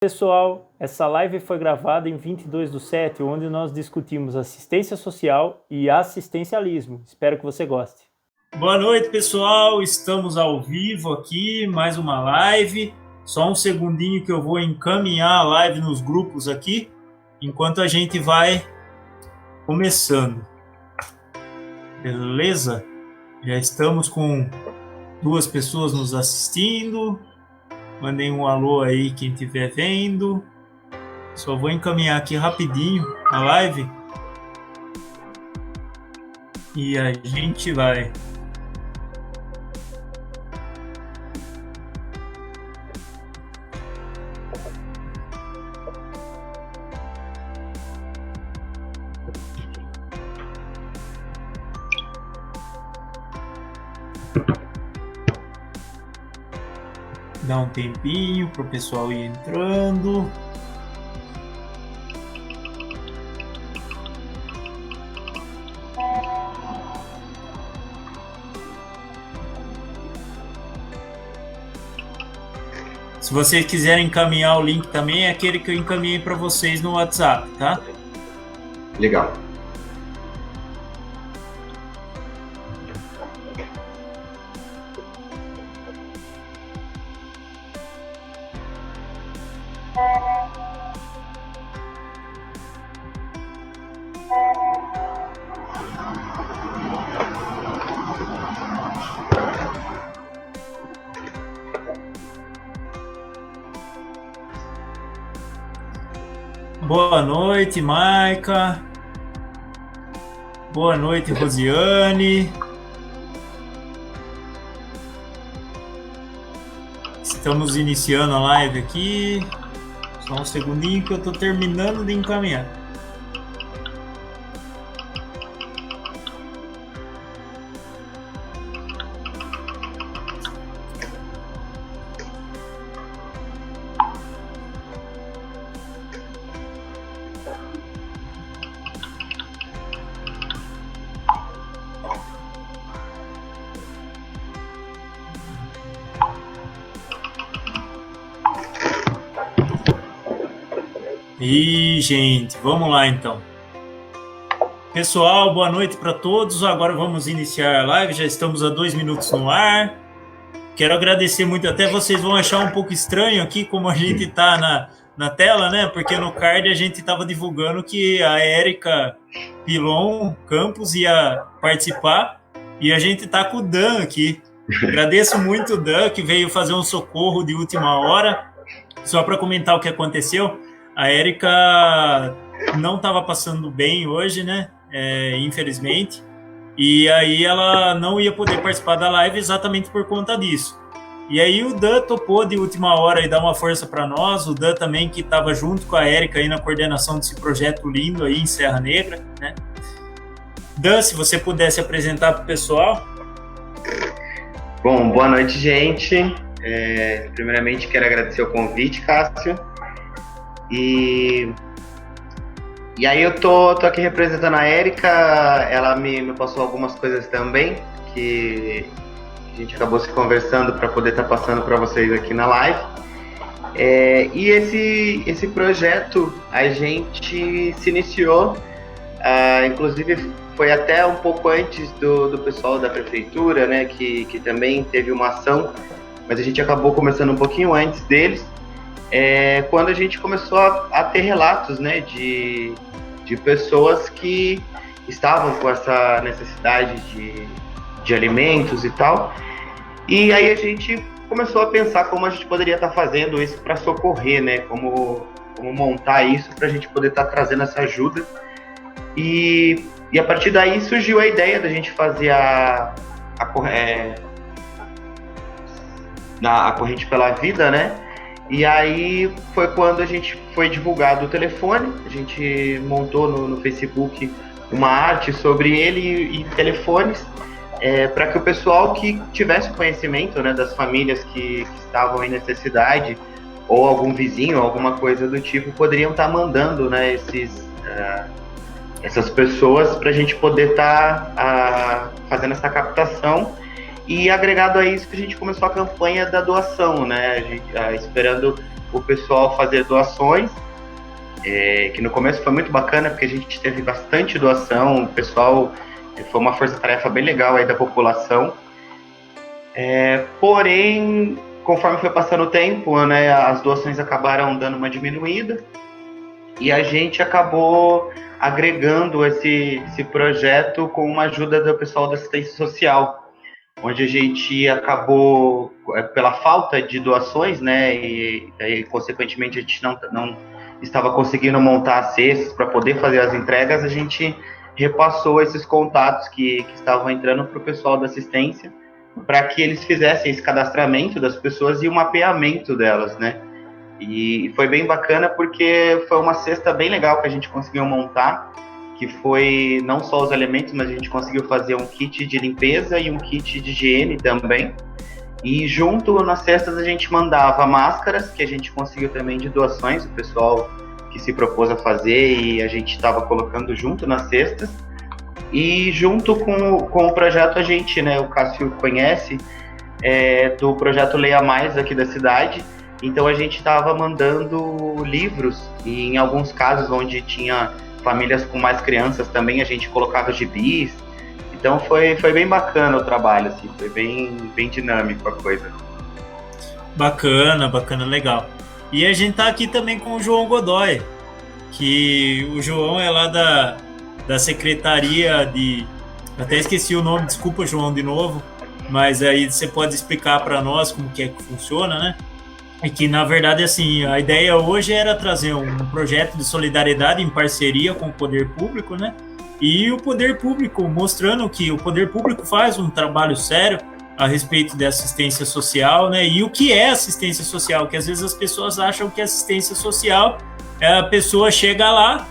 Pessoal, essa live foi gravada em 22/7, onde nós discutimos assistência social e assistencialismo. Espero que você goste. Boa noite, pessoal. Estamos ao vivo aqui, mais uma live. Só um segundinho que eu vou encaminhar a live nos grupos aqui, enquanto a gente vai começando. Beleza? Já estamos com 2 pessoas nos assistindo. Mandem um alô aí quem estiver vendo. Só vou encaminhar aqui rapidinho a live. E a gente vai. Dá um tempinho para o pessoal ir entrando. Se vocês quiserem encaminhar o link também, é aquele que eu encaminhei para vocês no WhatsApp, tá? Legal. Boa noite, Maica. Boa noite, Rosiane. Estamos iniciando a live aqui. Só um segundinho que eu estou terminando de encaminhar. E, gente, vamos lá então. Pessoal, boa noite para todos. Agora vamos iniciar a live. Já estamos a 2 minutos no ar. Quero agradecer muito. Até vocês vão achar um pouco estranho aqui como a gente está na tela, né? Porque no card a gente estava divulgando que a Érica Pilon Campos ia participar e a gente está com o Dan aqui. Agradeço muito o Dan, que veio fazer um socorro de última hora. Só para comentar o que aconteceu. A Érica não estava passando bem hoje, né? Infelizmente. E aí ela não ia poder participar da live exatamente por conta disso. E aí o Dan topou de última hora e dar uma força para nós. O Dan também, que estava junto com a Érica aí na coordenação desse projeto lindo aí em Serra Negra, né? Dan, se você pudesse apresentar para o pessoal. Bom, boa noite, gente. Primeiramente, quero agradecer o convite, Cássio. E aí eu tô aqui representando a Érica. Ela me passou algumas coisas também que a gente acabou se conversando para poder estar passando para vocês aqui na live. E esse projeto a gente se iniciou, inclusive foi até um pouco antes do pessoal da prefeitura, né, que também teve uma ação, mas a gente acabou começando um pouquinho antes deles. Quando a gente começou a ter relatos, né, de pessoas que estavam com essa necessidade de alimentos e tal, e aí a gente começou a pensar como a gente poderia estar fazendo isso para socorrer, né, como montar isso para a gente poder estar trazendo essa ajuda, e a partir daí surgiu a ideia da gente fazer a Corrente pela Vida, né? E aí foi quando a gente foi divulgado o telefone, a gente montou no Facebook uma arte sobre ele e telefones, para que o pessoal que tivesse conhecimento, né, das famílias que estavam em necessidade, ou algum vizinho, alguma coisa do tipo, poderiam estar mandando, né, essas pessoas para a gente poder estar fazendo essa captação. E agregado a isso, a gente começou a campanha da doação, né? A gente, esperando o pessoal fazer doações, que no começo foi muito bacana, porque a gente teve bastante doação, o pessoal foi uma força-tarefa bem legal aí da população. Porém, conforme foi passando o tempo, né, as doações acabaram dando uma diminuída, e a gente acabou agregando esse projeto com uma ajuda do pessoal da assistência social, onde a gente acabou, pela falta de doações, né, e consequentemente a gente não estava conseguindo montar cestas para poder fazer as entregas, a gente repassou esses contatos que estavam entrando para o pessoal da assistência, para que eles fizessem esse cadastramento das pessoas e o mapeamento delas, né? E foi bem bacana porque foi uma cesta bem legal que a gente conseguiu montar, que foi não só os alimentos, mas a gente conseguiu fazer um kit de limpeza e um kit de higiene também. E junto nas cestas a gente mandava máscaras, que a gente conseguiu também de doações, o pessoal que se propôs a fazer, e a gente estava colocando junto nas cestas. E junto com o projeto a gente, né, o Cássio conhece, do projeto Leia Mais aqui da cidade, então a gente estava mandando livros, e em alguns casos onde tinha famílias com mais crianças também, a gente colocava gibis. Então foi bem bacana o trabalho, assim, foi bem dinâmico a coisa. Bacana, legal. E a gente tá aqui também com o João Godoy, que o João é lá da Secretaria de... Até esqueci o nome, desculpa, João, de novo, mas aí você pode explicar para nós como que é que funciona, né? E que, na verdade, assim, a ideia hoje era trazer um projeto de solidariedade em parceria com o poder público, né? E o poder público, mostrando que o poder público faz um trabalho sério a respeito de assistência social, né? E o que é assistência social? Que às vezes as pessoas acham que assistência social é a pessoa chega lá,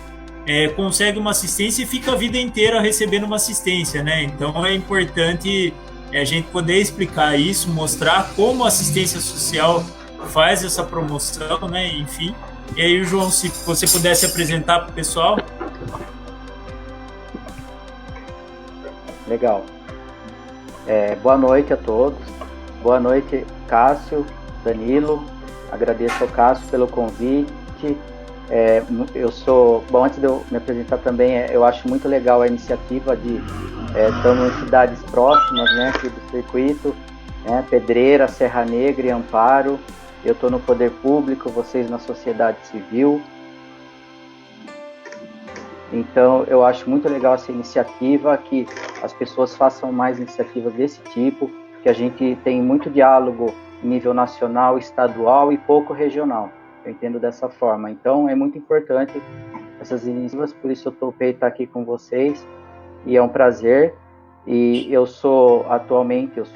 consegue uma assistência e fica a vida inteira recebendo uma assistência, né? Então é importante a gente poder explicar isso, mostrar como a assistência social faz essa promoção, né? Enfim. E aí, João, se você pudesse apresentar para o pessoal. Legal. Boa noite a todos. Boa noite, Cássio, Danilo. Agradeço ao Cássio pelo convite. Bom, antes de eu me apresentar também, eu acho muito legal a iniciativa de estamos em cidades próximas, né, aqui do circuito, né, Pedreira, Serra Negra e Amparo. Eu estou no poder público, vocês na sociedade civil. Então, eu acho muito legal essa iniciativa, que as pessoas façam mais iniciativas desse tipo, que a gente tem muito diálogo em nível nacional, estadual e pouco regional. Eu entendo dessa forma. Então, é muito importante essas iniciativas, por isso eu topei estar aqui com vocês, e é um prazer. E eu sou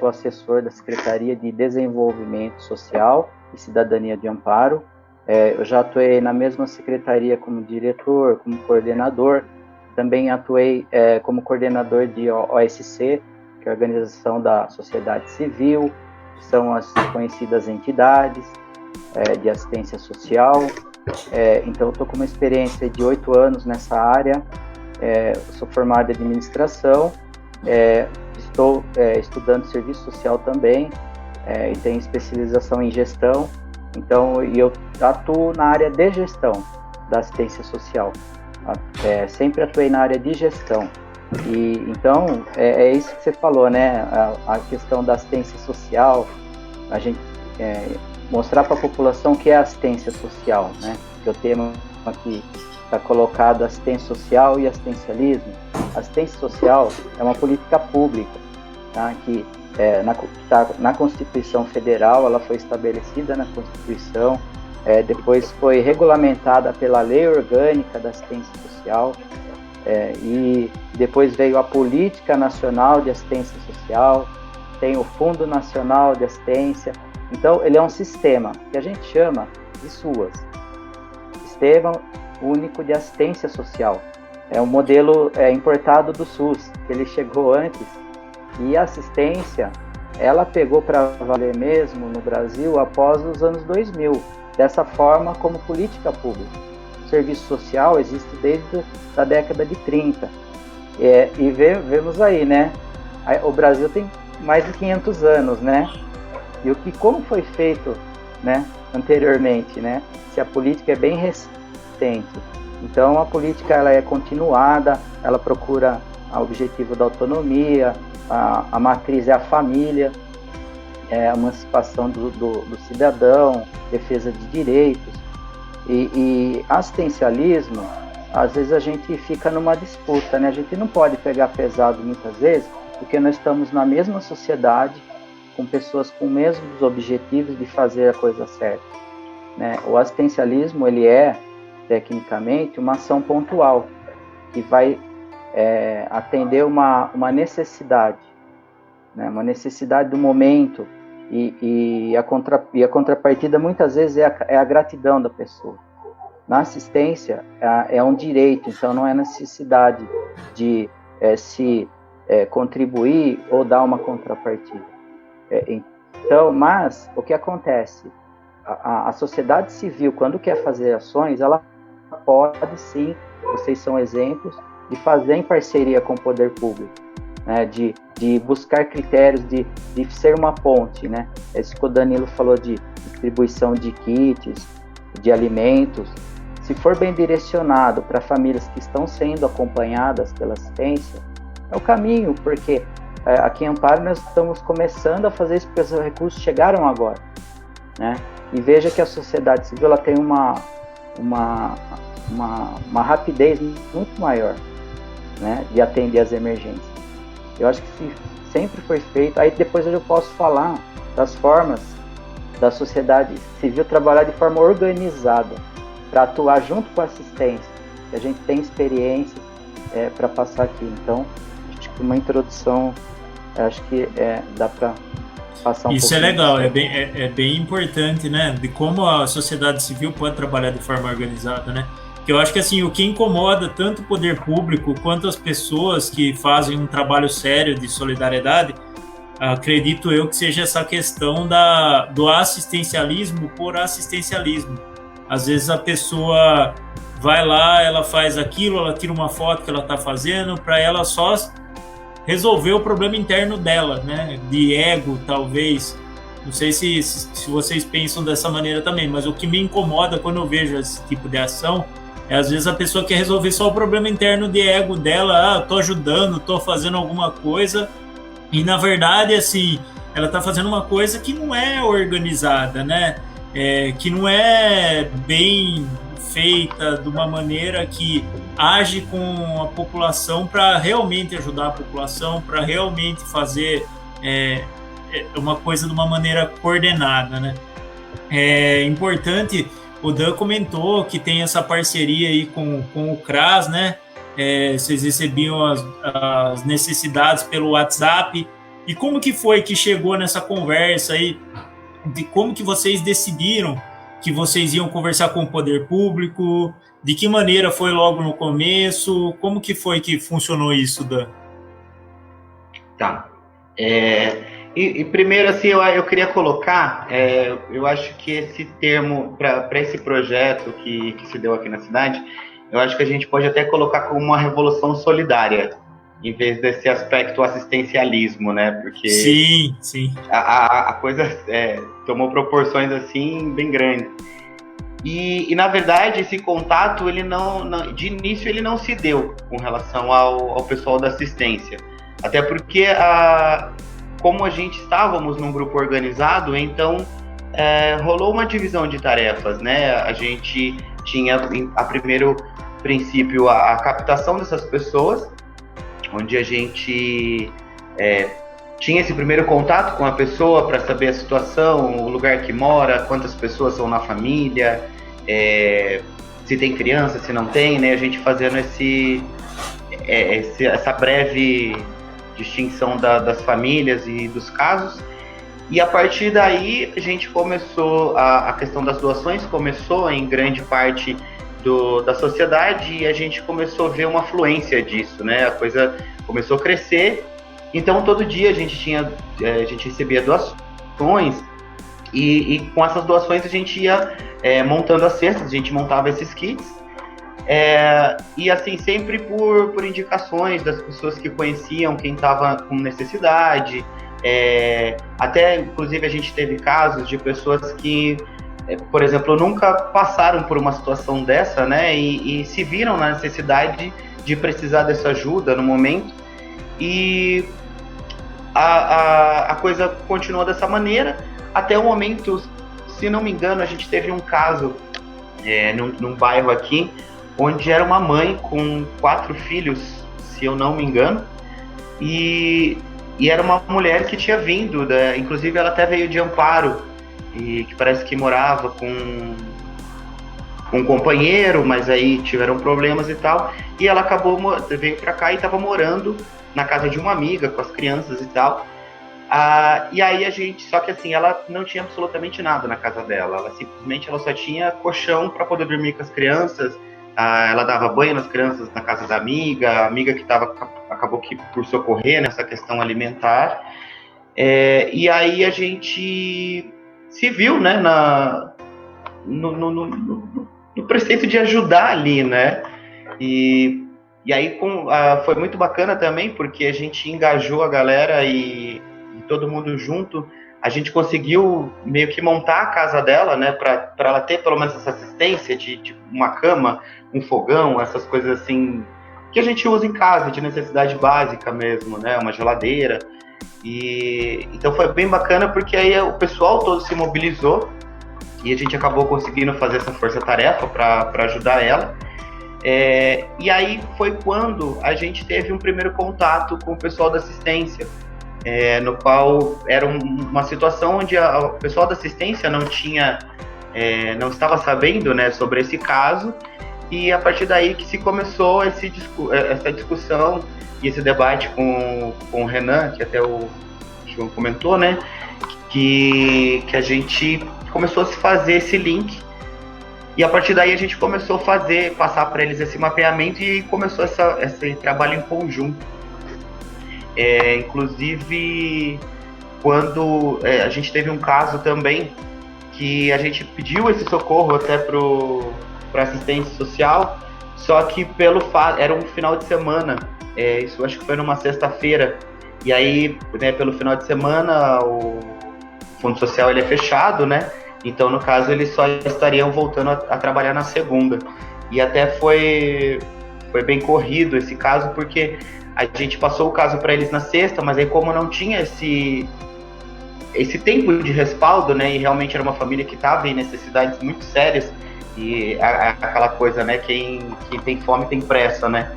assessor da Secretaria de Desenvolvimento Social e Cidadania de Amparo. Eu já atuei na mesma secretaria como diretor, como coordenador. Também atuei como coordenador de OSC, que é a Organização da Sociedade Civil, que são as conhecidas entidades de assistência social. Então, eu estou com uma experiência de 8 anos nessa área. Sou formado em administração. Estou estudando serviço social também, e tenho especialização em gestão. Então, eu atuo na área de gestão da assistência social. Sempre atuei na área de gestão. E então, é isso que você falou, né? A questão da assistência social, a gente mostrar para a população o que é assistência social, né? Que o tema aqui está colocado assistência social e assistencialismo. Assistência social é uma política pública, tá? Que está na Constituição Federal, ela foi estabelecida na Constituição, depois foi regulamentada pela Lei Orgânica da Assistência Social, e depois veio a Política Nacional de Assistência Social, tem o Fundo Nacional de Assistência. Então, ele é um sistema que a gente chama de SUAS, Sistema Único de Assistência Social. É um modelo importado do SUS, que ele chegou antes. E a assistência, ela pegou para valer mesmo no Brasil após os anos 2000, dessa forma como política pública. O serviço social existe desde a década de 30. E vemos aí, né? O Brasil tem mais de 500 anos, né? E como foi feito né, anteriormente, né? Se a política é bem recente. Então, a política ela é continuada, ela procura o objetivo da autonomia, a matriz é a família, é a emancipação do cidadão, defesa de direitos. E assistencialismo, às vezes a gente fica numa disputa, né? A gente não pode pegar pesado muitas vezes, porque nós estamos na mesma sociedade, com pessoas com os mesmos objetivos de fazer a coisa certa, né? O assistencialismo, ele é, tecnicamente, uma ação pontual, que vai atender uma necessidade, né? Uma necessidade do momento, e a contrapartida, muitas vezes, é a gratidão da pessoa. Na assistência, é um direito, então não é necessidade de se contribuir ou dar uma contrapartida. Então, mas o que acontece? A sociedade civil, quando quer fazer ações, ela pode sim, vocês são exemplos, de fazer em parceria com o poder público, né, de buscar critérios, de ser uma ponte, né? Isso que o Danilo falou de distribuição de kits, de alimentos. Se for bem direcionado para famílias que estão sendo acompanhadas pela assistência, é o caminho, porque aqui em Amparo nós estamos começando a fazer isso, porque os recursos chegaram agora, né? E veja que a sociedade civil ela tem uma rapidez muito maior, né, de atender as emergências. Eu acho que se sempre foi feito, aí depois eu posso falar das formas da sociedade civil trabalhar de forma organizada, para atuar junto com a assistência, que a gente tem experiência para passar aqui. Então, acho que uma introdução, acho que dá para passar um pouco. Isso é legal, é bem importante, né, de como a sociedade civil pode trabalhar de forma organizada, né? Que eu acho que assim, o que incomoda tanto o poder público quanto as pessoas que fazem um trabalho sério de solidariedade, acredito eu que seja essa questão do assistencialismo por assistencialismo. Às vezes a pessoa vai lá, ela faz aquilo, ela tira uma foto que ela está fazendo para ela só resolver o problema interno dela, né? De ego, talvez. Não sei se vocês pensam dessa maneira também, mas o que me incomoda quando eu vejo esse tipo de ação é, às vezes, a pessoa quer resolver só o problema interno de ego dela. Tô ajudando, tô fazendo alguma coisa, e na verdade, assim, ela tá fazendo uma coisa que não é organizada, né? Que não é bem feita de uma maneira que age com a população para realmente ajudar a população, para realmente fazer uma coisa de uma maneira coordenada, né? É importante, o Dan comentou que tem essa parceria aí com o CRAS, né? Vocês recebiam as necessidades pelo WhatsApp. E como que foi que chegou nessa conversa aí? De como que vocês decidiram que vocês iam conversar com o poder público? De que maneira foi logo no começo? Como que foi que funcionou isso, Dan? Tá. E primeiro, assim, eu queria colocar, eu acho que esse termo, para esse projeto que se deu aqui na cidade, eu acho que a gente pode até colocar como uma revolução solidária, em vez desse aspecto assistencialismo, né? Porque sim. A coisa tomou proporções, assim, bem grandes. E na verdade, esse contato, ele de início, ele não se deu com relação ao pessoal da assistência. Até porque como a gente estávamos num grupo organizado, então rolou uma divisão de tarefas, né? A gente tinha, a primeiro princípio, a captação dessas pessoas, onde a gente tinha esse primeiro contato com a pessoa para saber a situação, o lugar que mora, quantas pessoas são na família, se tem criança, se não tem, né? A gente fazendo essa breve distinção das famílias e dos casos. E a partir daí a gente começou, a questão das doações começou em grande parte da sociedade, e a gente começou a ver uma fluência disso, né? A coisa começou a crescer. Então todo dia a gente recebia doações, e com essas doações a gente ia montando as cestas, a gente montava esses kits, e assim, sempre por indicações das pessoas que conheciam quem estava com necessidade. Até inclusive a gente teve casos de pessoas que por exemplo, nunca passaram por uma situação dessa, né, e se viram na necessidade de precisar dessa ajuda no momento, e a coisa continuou dessa maneira, até o momento, se não me engano, a gente teve um caso num bairro aqui, onde era uma mãe com 4 filhos, se eu não me engano, e era uma mulher que tinha vindo, inclusive ela até veio de Amparo, e que parece que morava com um companheiro, mas aí tiveram problemas e tal, e ela veio pra cá e estava morando na casa de uma amiga, com as crianças e tal. E aí só que assim, ela não tinha absolutamente nada na casa dela, ela só tinha colchão para poder dormir com as crianças. Ela dava banho nas crianças na casa da amiga, a amiga que acabou que por socorrer nessa questão alimentar. E aí a gente se viu, né, no preceito de ajudar ali, né? E aí foi muito bacana também, porque a gente engajou a galera e todo mundo junto. A gente conseguiu meio que montar a casa dela, né, para ela ter pelo menos essa assistência de uma cama, um fogão, essas coisas assim que a gente usa em casa, de necessidade básica mesmo, né, uma geladeira. E então foi bem bacana, porque aí o pessoal todo se mobilizou e a gente acabou conseguindo fazer essa força-tarefa para ajudar ela. E aí foi quando a gente teve um primeiro contato com o pessoal da assistência, no qual era uma situação onde o pessoal da assistência não estava sabendo, né, sobre esse caso, e a partir daí que se começou essa discussão e esse debate com o Renan, que até o João comentou, né, que a gente começou a se fazer esse link, e a partir daí a gente começou a passar para eles esse mapeamento, e começou esse trabalho em conjunto. Inclusive, quando a gente teve um caso também que a gente pediu esse socorro até para assistência social, só que era um final de semana, isso acho que foi numa sexta-feira, e aí, né, pelo final de semana o fundo social ele é fechado, né? Então, no caso, eles só estariam voltando a trabalhar na segunda. E até foi bem corrido esse caso, porque a gente passou o caso para eles na sexta, mas aí como não tinha esse tempo de respaldo, né, e realmente era uma família que estava em necessidades muito sérias, e aquela coisa, né, quem tem fome tem pressa, né,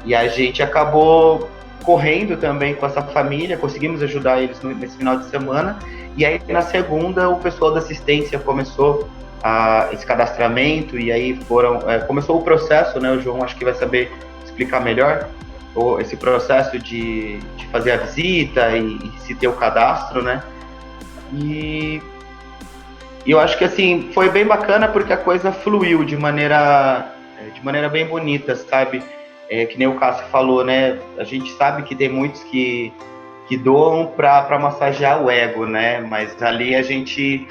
e a gente acabou correndo também com essa família, conseguimos ajudar eles nesse final de semana, e aí na segunda o pessoal da assistência começou esse cadastramento, e aí começou o processo, né, o João acho que vai saber explicar melhor, esse processo de fazer a visita e se ter o cadastro, né? E eu acho que assim foi bem bacana, porque a coisa fluiu de maneira bem bonita, sabe? Que nem o Cássio falou, né? A gente sabe que tem muitos que doam para massagear o ego, né? Mas ali a gente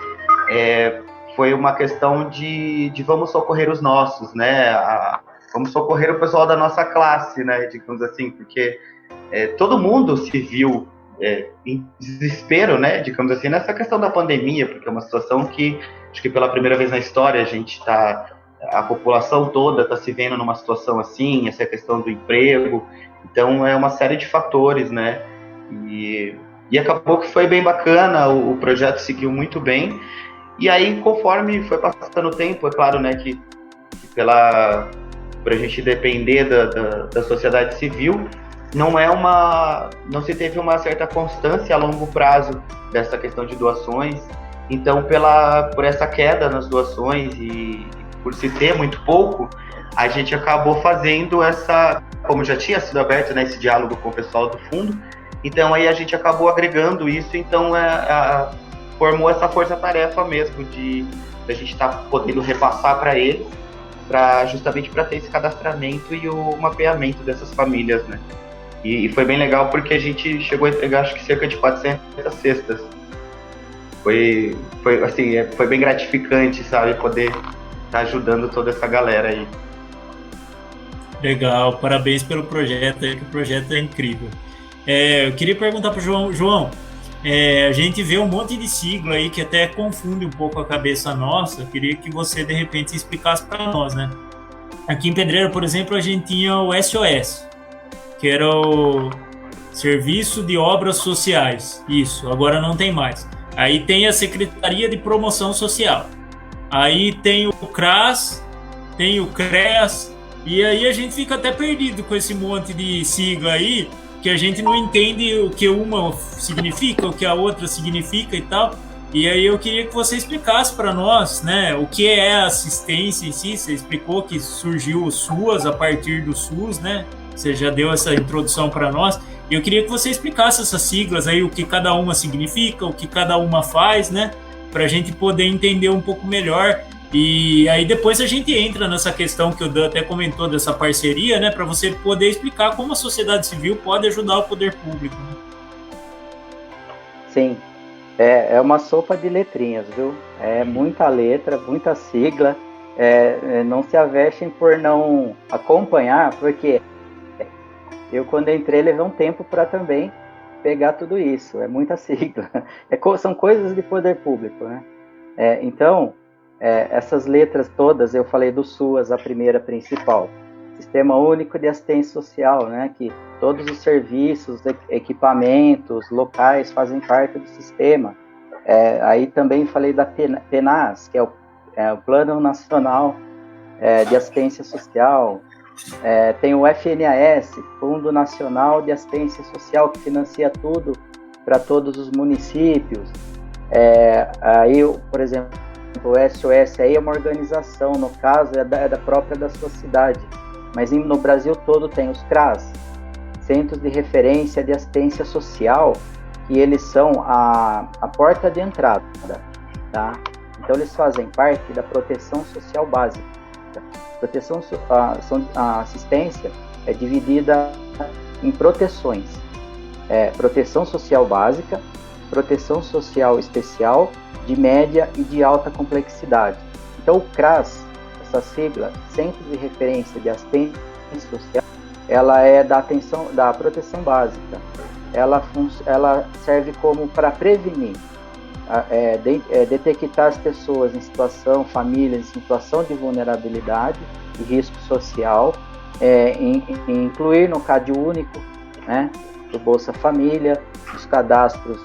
foi uma questão de vamos socorrer os nossos, né? Vamos socorrer o pessoal da nossa classe, né, digamos assim, porque todo mundo se viu em desespero, né, digamos assim, nessa questão da pandemia, porque é uma situação que, acho que pela primeira vez na história, a população toda está se vendo numa situação assim, essa questão do emprego, então é uma série de fatores, né, e acabou que foi bem bacana, o projeto seguiu muito bem, e aí, conforme foi passando o tempo, é claro, né, que por a gente depender da sociedade civil, não se teve uma certa constância a longo prazo dessa questão de doações. Então, por essa queda nas doações e por se ter muito pouco, a gente acabou fazendo como já tinha sido aberto, né, esse diálogo com o pessoal do fundo, então aí a gente acabou agregando isso, então formou essa força-tarefa mesmo de a gente estar podendo repassar para eles, justamente para ter esse cadastramento e o mapeamento dessas famílias, né? E foi bem legal, porque a gente chegou a entregar acho que cerca de 400 cestas. Foi bem gratificante, sabe, poder estar ajudando toda essa galera aí. Legal, parabéns pelo projeto aí, que o projeto é incrível. Eu queria perguntar para o João, a gente vê um monte de sigla aí que até confunde um pouco a cabeça nossa. Eu queria que você, de repente, explicasse para nós, né? Aqui em Pedreira, por exemplo, a gente tinha o SOS, que era o Serviço de Obras Sociais. Isso, agora não tem mais. Aí tem a Secretaria de Promoção Social. Aí tem o CRAS, tem o CREAS, e aí a gente fica até perdido com esse monte de sigla aí, que a gente não entende o que uma significa, o que a outra significa e tal. E aí eu queria que você explicasse para nós, né, o que é a assistência em si. Você explicou que surgiu o SUAS a partir do SUS, né? Você já deu essa introdução para nós. E eu queria que você explicasse essas siglas aí, o que cada uma significa, o que cada uma faz, né? Para a gente poder entender um pouco melhor. E aí depois a gente entra nessa questão que o Dan até comentou dessa parceria, né? Para você poder explicar como a sociedade civil pode ajudar o poder público. Né? Sim. É uma sopa de letrinhas, viu? É muita letra, muita sigla. Não se avestem por não acompanhar, porque eu, quando entrei, levei um tempo para também pegar tudo isso. É muita sigla. São coisas de poder público, né? Então, essas letras todas, eu falei do SUAS, a primeira principal. Sistema Único de Assistência Social, né? Que todos os serviços, equipamentos, locais fazem parte do sistema. Aí também falei da PNAS, que é o Plano Nacional de Assistência Social. Tem o FNAS, Fundo Nacional de Assistência Social, que financia tudo para todos os municípios. Aí, por exemplo, o SOS aí é uma organização, no caso, é da própria da sua cidade. Mas no Brasil todo tem os CRAS, Centros de Referência de Assistência Social, que eles são a porta de entrada, tá? Então eles fazem parte da proteção social básica. A assistência é dividida em proteções. Proteção social básica, proteção social especial, de média e de alta complexidade. Então o CRAS, essa sigla, Centro de Referência de Assistência Social, ela é da proteção básica. Ela serve como para prevenir, detectar as pessoas em situação, famílias em situação de vulnerabilidade e risco social, incluir no CAD único, né, do Bolsa Família, os cadastros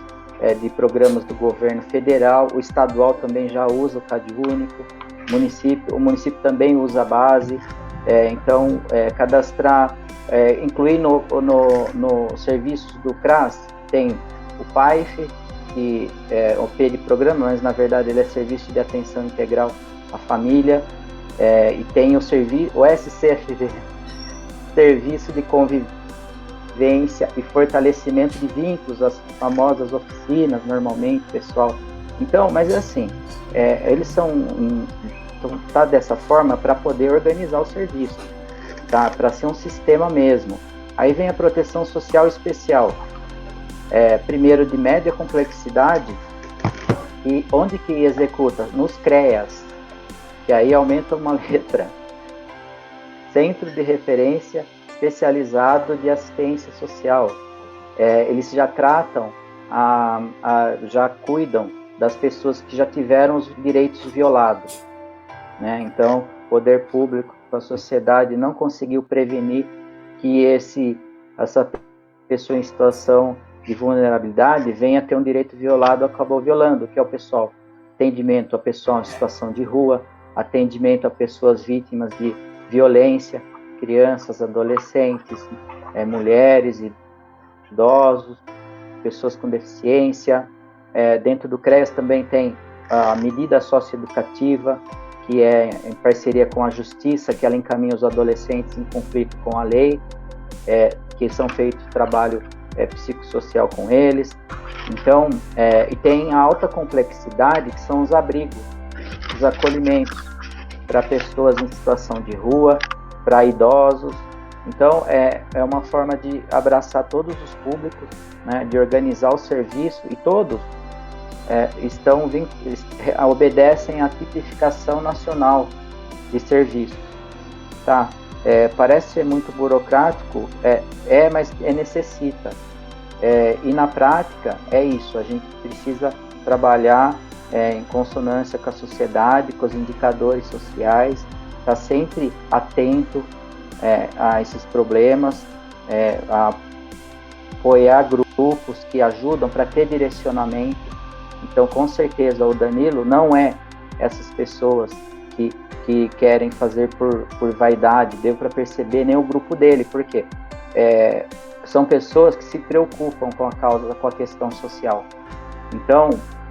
de programas do governo federal. O estadual também já usa o CAD único, o município também usa a base. Então, cadastrar, incluir no serviços do CRAS, tem o PAIF, que é o P de programa, mas na verdade ele é Serviço de Atenção Integral à Família, e tem o SCFV, Serviço de Convivência e Fortalecimento de Vínculos, as famosas oficinas, normalmente, pessoal. Então, mas é assim, eles tá dessa forma para poder organizar o serviço, tá? Para ser um sistema mesmo. Aí vem a proteção social especial, primeiro de média complexidade, e onde que executa? Nos CREAS, que aí aumenta uma letra. Centro de Referência Especializado de Assistência Social. Eles já tratam, já cuidam das pessoas que já tiveram os direitos violados, né? Então, o poder público, a sociedade não conseguiu prevenir que essa pessoa em situação de vulnerabilidade venha ter um direito violado, acabou violando, que é o pessoal, atendimento a pessoal em situação de rua, atendimento a pessoas vítimas de violência, crianças, adolescentes, mulheres, idosos, pessoas com deficiência. Dentro do CREAS também tem a medida socioeducativa, que é em parceria com a Justiça, que ela encaminha os adolescentes em conflito com a lei, que são feitos trabalho psicossocial com eles. Então, e tem a alta complexidade, que são os abrigos, os acolhimentos para pessoas em situação de rua, para idosos. Então, é uma forma de abraçar todos os públicos, né, de organizar o serviço, e todos obedecem à tipificação nacional de serviço. Tá? Parece ser muito burocrático, mas necessita. E na prática é isso, a gente precisa trabalhar em consonância com a sociedade, com os indicadores sociais, estar sempre atento a esses problemas, a apoiar grupos que ajudam para ter direcionamento. Então, com certeza, o Danilo não é essas pessoas que querem fazer por vaidade, deu para perceber, nem o grupo dele, porque são pessoas que se preocupam com a causa, com a questão social. Então,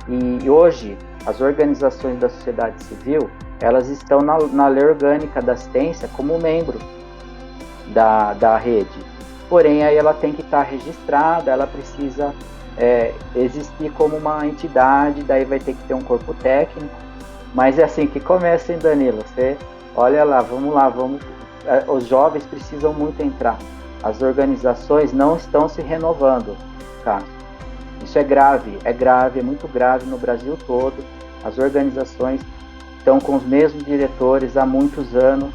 e hoje, as organizações da sociedade civil, elas estão na lei orgânica da assistência como membro da rede. Porém, aí ela tem que estar registrada, ela precisa existir como uma entidade, daí vai ter que ter um corpo técnico, mas é assim que começa, hein, Danilo? Você, olha lá, vamos, os jovens precisam muito entrar. As organizações não estão se renovando, tá? Isso é grave, é muito grave no Brasil todo. As organizações estão com os mesmos diretores há muitos anos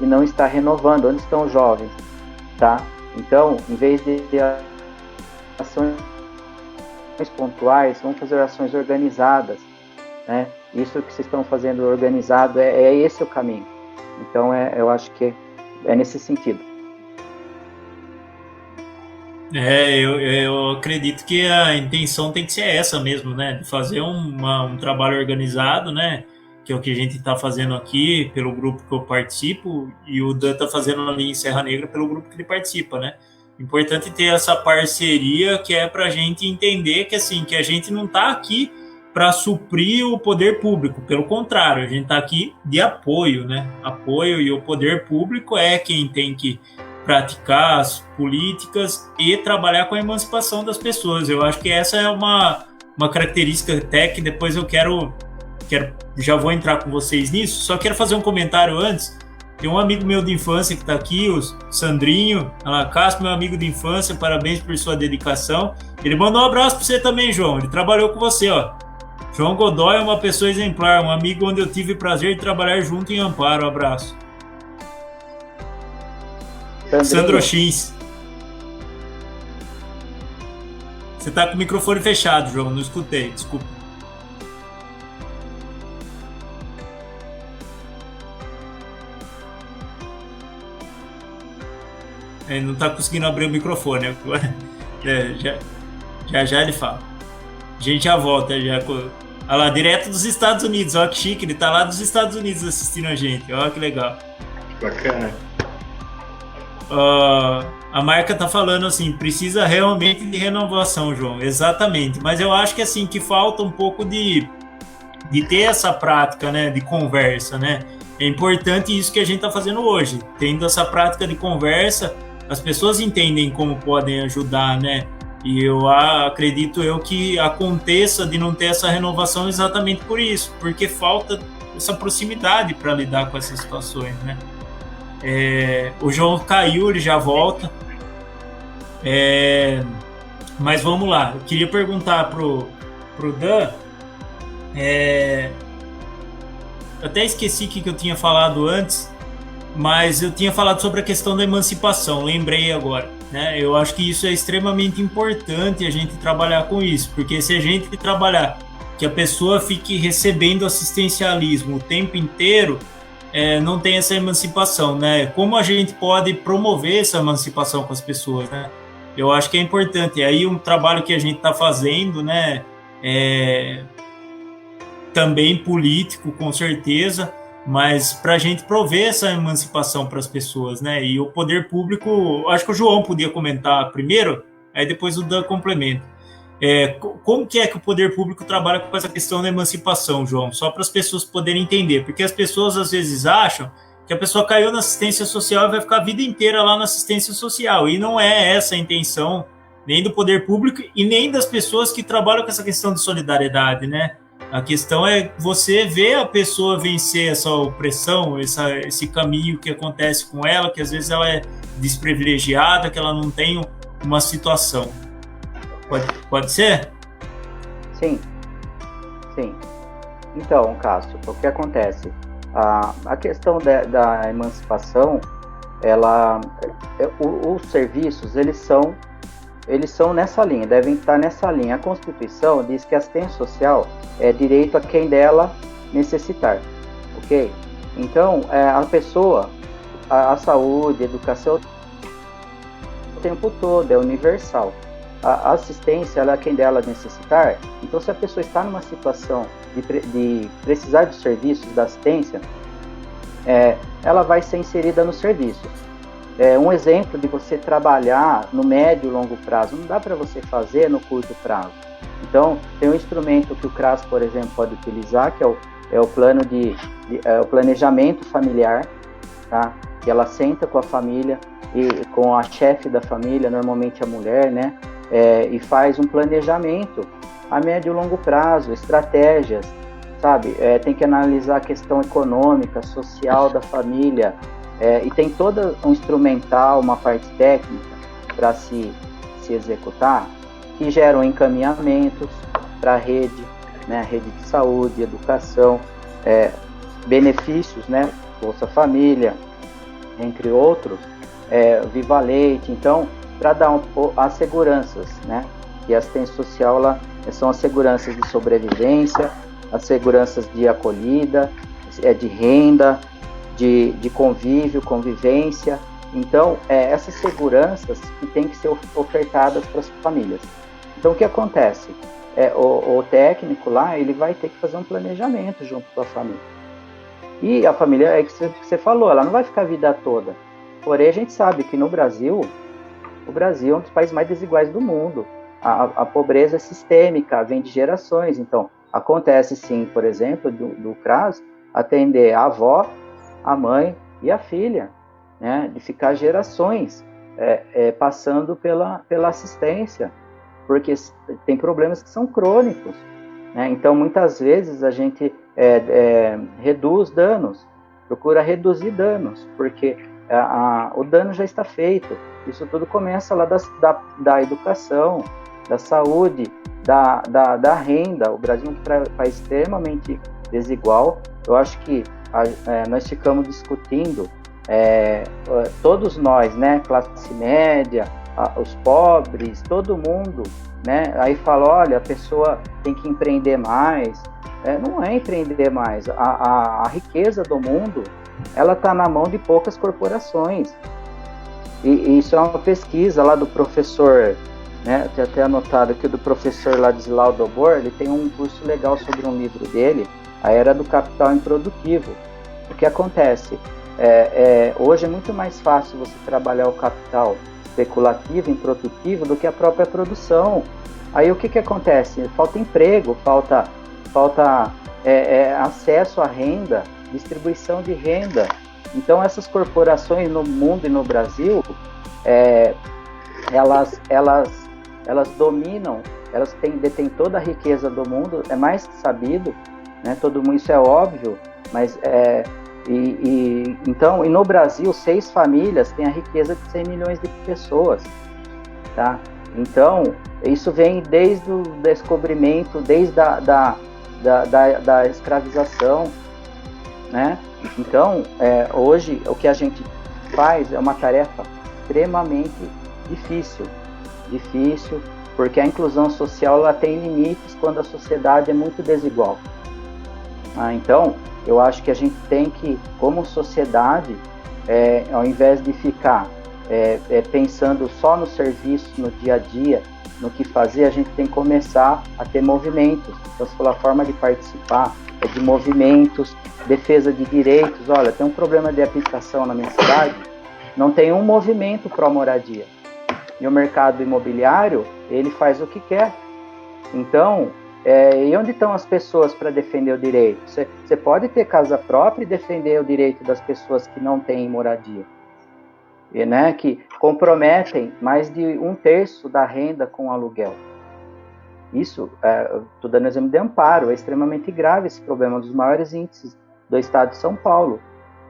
e não está renovando. Onde estão os jovens, tá? Então, em vez de ações pontuais, vamos fazer ações organizadas, né? Isso que vocês estão fazendo organizado, esse o caminho. Então, eu acho que é nesse sentido. Eu acredito que a intenção tem que ser essa mesmo, né? De fazer um trabalho organizado, né? Que é o que a gente está fazendo aqui pelo grupo que eu participo, e o Dan está fazendo ali em Serra Negra pelo grupo que ele participa, né? Importante ter essa parceria, que é para a gente entender que, assim, que a gente não está aqui para suprir o poder público, pelo contrário, a gente está aqui de apoio, né? Apoio, e o poder público é quem tem que praticar as políticas e trabalhar com a emancipação das pessoas. Eu acho que essa é uma característica até que depois eu quero, já vou entrar com vocês nisso, só quero fazer um comentário antes. Tem um amigo meu de infância que está aqui, o Sandrinho Alacasco, meu amigo de infância, parabéns por sua dedicação. Ele mandou um abraço para você também, João, ele trabalhou com você, ó. João Godoy é uma pessoa exemplar, um amigo onde eu tive o prazer de trabalhar junto em Amparo. Um abraço. Sandro X. Você tá com o microfone fechado, João, não escutei, desculpa. Ele não tá conseguindo abrir o microfone agora. Já ele fala. A gente já volta, já. Olha lá, direto dos Estados Unidos, olha que chique, ele tá lá dos Estados Unidos assistindo a gente, olha que legal. Bacana. A marca tá falando assim, precisa realmente de renovação, João, exatamente, mas eu acho que assim, que falta um pouco de ter essa prática, né, de conversa, né, é importante isso que a gente tá fazendo hoje, tendo essa prática de conversa, as pessoas entendem como podem ajudar, né, e eu acredito que aconteça de não ter essa renovação exatamente por isso, porque falta essa proximidade para lidar com essas situações, né. O João caiu, ele já volta. Mas vamos lá. Eu queria perguntar pro Dan. Até esqueci o que eu tinha falado antes, mas eu tinha falado sobre a questão da emancipação. Lembrei agora, né? Eu acho que isso é extremamente importante a gente trabalhar com isso, porque se a gente trabalhar que a pessoa fique recebendo assistencialismo o tempo inteiro, não tem essa emancipação, né? Como a gente pode promover essa emancipação com as pessoas, né? Eu acho que é importante. E aí um trabalho que a gente está fazendo, né? Também político, com certeza, mas para a gente prover essa emancipação para as pessoas, né? E o poder público, acho que o João podia comentar primeiro, aí depois o Dan complementa. Como que o poder público trabalha com essa questão da emancipação, João? Só para as pessoas poderem entender, porque as pessoas às vezes acham que a pessoa caiu na assistência social e vai ficar a vida inteira lá na assistência social, e não é essa a intenção nem do poder público e nem das pessoas que trabalham com essa questão de solidariedade, né? A questão é você ver a pessoa vencer essa opressão, esse caminho que acontece com ela, que às vezes ela é desprivilegiada, que ela não tem uma situação. Pode ser? Sim. Então, Cássio, o que acontece? A questão da emancipação, os serviços, eles são eles são nessa linha, devem estar nessa linha. A Constituição diz que a assistência social é direito a quem dela necessitar, ok? Então, a pessoa, a saúde, a educação, o tempo todo, é universal. A assistência, ela é quem dela necessitar. Então, se a pessoa está numa situação de precisar de serviços da assistência, ela vai ser inserida no serviço. Um exemplo de você trabalhar no médio e longo prazo, não dá para você fazer no curto prazo. Então, tem um instrumento que o CRAS, por exemplo, pode utilizar, que é o plano o planejamento familiar, tá? Que ela senta com a família e com a chefe da família, normalmente a mulher, né? E faz um planejamento a médio e longo prazo, estratégias, sabe? Tem que analisar a questão econômica, social da família, e tem todo um instrumental, uma parte técnica para se executar, que geram encaminhamentos para a rede, né? Rede de saúde, educação, benefícios, né? Bolsa Família, entre outros, Viva Leite. Então, para dar as seguranças, né? E a assistência social são as seguranças de sobrevivência, as seguranças de acolhida, de renda, de convívio, convivência. Então, essas seguranças que têm que ser ofertadas para as famílias. Então, o que acontece? O técnico lá, ele vai ter que fazer um planejamento junto com a família. E a família, é que você falou, ela não vai ficar a vida toda. Porém, a gente sabe que no Brasil, o Brasil é um dos países mais desiguais do mundo. A pobreza é sistêmica, vem de gerações. Então, acontece sim, por exemplo, do CRAS, atender a avó, a mãe e a filha, né? De ficar gerações passando pela assistência, porque tem problemas que são crônicos, né? Então, muitas vezes a gente reduz danos, procura reduzir danos, porque o dano já está feito. Isso tudo começa lá da educação, da saúde, da renda. O Brasil é um país extremamente desigual. Eu acho que nós ficamos discutindo, todos nós, né, classe média, os pobres, todo mundo, né, aí fala, olha, a pessoa tem que empreender mais. Não é empreender mais. A riqueza do mundo, ela está na mão de poucas corporações. E isso é uma pesquisa lá do professor, né, tem até anotado aqui, do professor Ladislau Dobor. Ele tem um curso legal sobre um livro dele, A Era do Capital Improdutivo. O que acontece? Hoje é muito mais fácil você trabalhar o capital especulativo, improdutivo, do que a própria produção. Aí o que acontece? Falta emprego, falta acesso à renda, distribuição de renda. Então, essas corporações no mundo e no Brasil, elas dominam, elas detêm toda a riqueza do mundo, é mais que sabido, né? Todo mundo, isso é óbvio, mas então, e no Brasil, 6 famílias têm a riqueza de 100 milhões de pessoas, tá? Então, isso vem desde o descobrimento, desde da escravização, né? Então, hoje, o que a gente faz é uma tarefa extremamente difícil, porque a inclusão social ela tem limites quando a sociedade é muito desigual. Então, eu acho que a gente tem que, como sociedade, ao invés de ficar pensando só no serviço, no dia a dia, no que fazer, a gente tem que começar a ter movimentos. Então, se for a forma de participar, de movimentos, defesa de direitos. Olha, tem um problema de habitação na minha cidade, não tem um movimento pró-moradia. E o mercado imobiliário, ele faz o que quer. Então, e onde estão as pessoas para defender o direito? Você pode ter casa própria e defender o direito das pessoas que não têm moradia, né, que comprometem mais de 1/3 da renda com aluguel. Isso, estou dando exemplo de Amparo, é extremamente grave esse problema, um dos maiores índices do estado de São Paulo,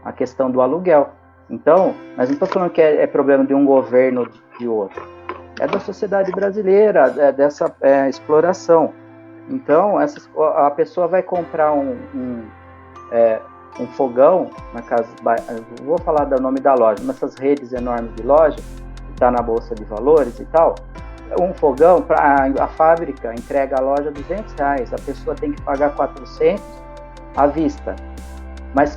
a questão do aluguel. Então, mas não estou falando que é problema de um governo ou de outro, é da sociedade brasileira, dessa exploração. Então, a pessoa vai comprar um fogão na casa, vou falar do nome da loja, nessas redes enormes de loja, que está na Bolsa de Valores e tal, um fogão, a fábrica entrega a loja R$200, a pessoa tem que pagar 400 à vista. Mas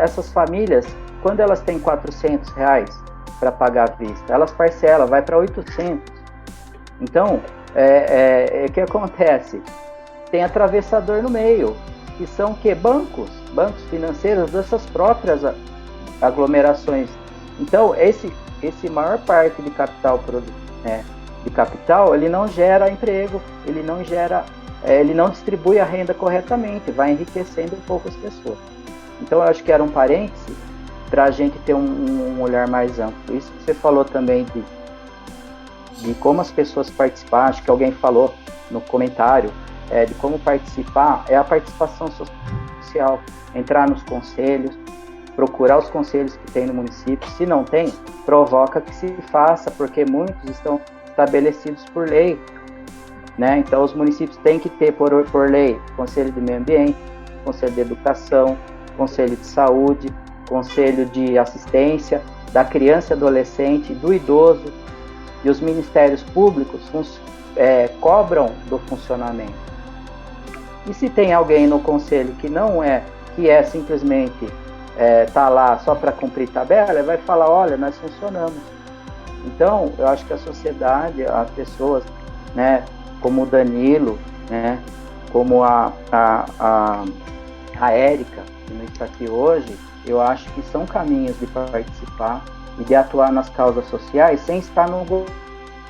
essas famílias, quando elas têm R$400 para pagar à vista, elas parcelam, vai para 800. Então, o que acontece? Tem atravessador no meio, que são o quê? Bancos financeiros dessas próprias aglomerações. Então, esse maior parte de capital, ele não gera emprego, ele não distribui a renda corretamente, vai enriquecendo poucas pessoas. Então, eu acho que era um parêntese para a gente ter um olhar mais amplo. Isso que você falou também de como as pessoas participar, acho que alguém falou no comentário, de como participar, é a participação social, entrar nos conselhos, procurar os conselhos que tem no município. Se não tem, provoca que se faça, porque muitos estão estabelecidos por lei, né? Então, os municípios têm que ter, por lei, Conselho de Meio Ambiente, Conselho de Educação, Conselho de Saúde, Conselho de Assistência da Criança e Adolescente, do Idoso, e os ministérios públicos cobram do funcionamento. E se tem alguém no conselho que é simplesmente tá lá só para cumprir tabela, vai falar, olha, nós funcionamos. Então, eu acho que a sociedade, as pessoas, né, como o Danilo, né, como a Érica, que não está aqui hoje, eu acho que são caminhos de participar e de atuar nas causas sociais sem estar no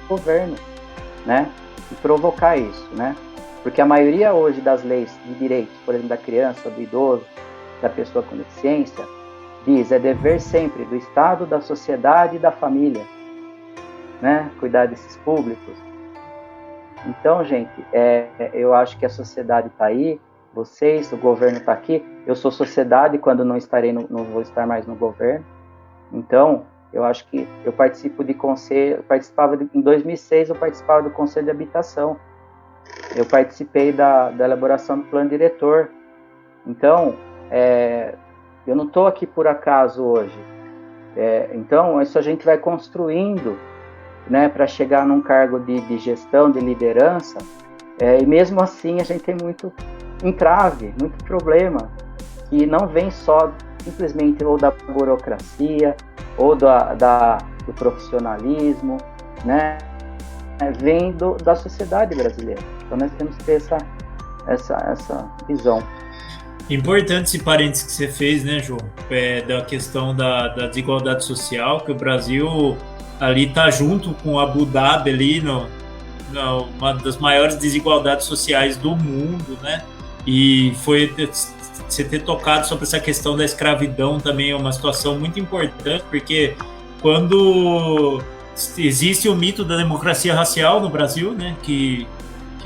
governo, né, e provocar isso, né, porque a maioria hoje das leis de direitos, por exemplo, da criança, do idoso, da pessoa com deficiência, diz, é dever sempre do Estado, da sociedade e da família, né, cuidar desses públicos. Então, gente, eu acho que a sociedade está aí, vocês, o governo está aqui, eu sou sociedade quando não vou estar mais no governo. Então, eu acho que eu participo de conselho, em 2006 eu participava do Conselho de Habitação, eu participei da elaboração do plano diretor. Então, eu não estou aqui por acaso hoje. Então, isso a gente vai construindo, né, para chegar num cargo de gestão, de liderança, e mesmo assim a gente tem muito entrave, muito problema, que não vem só simplesmente ou da burocracia, ou do profissionalismo, né, vem da sociedade brasileira. Então nós temos que ter essa visão. Importante esse parênteses que você fez, né, João? Da questão da desigualdade social, que o Brasil ali está junto com Abu Dhabi ali uma das maiores desigualdades sociais do mundo, né? E você ter tocado sobre essa questão da escravidão também é uma situação muito importante, porque quando existe o mito da democracia racial no Brasil, né? Que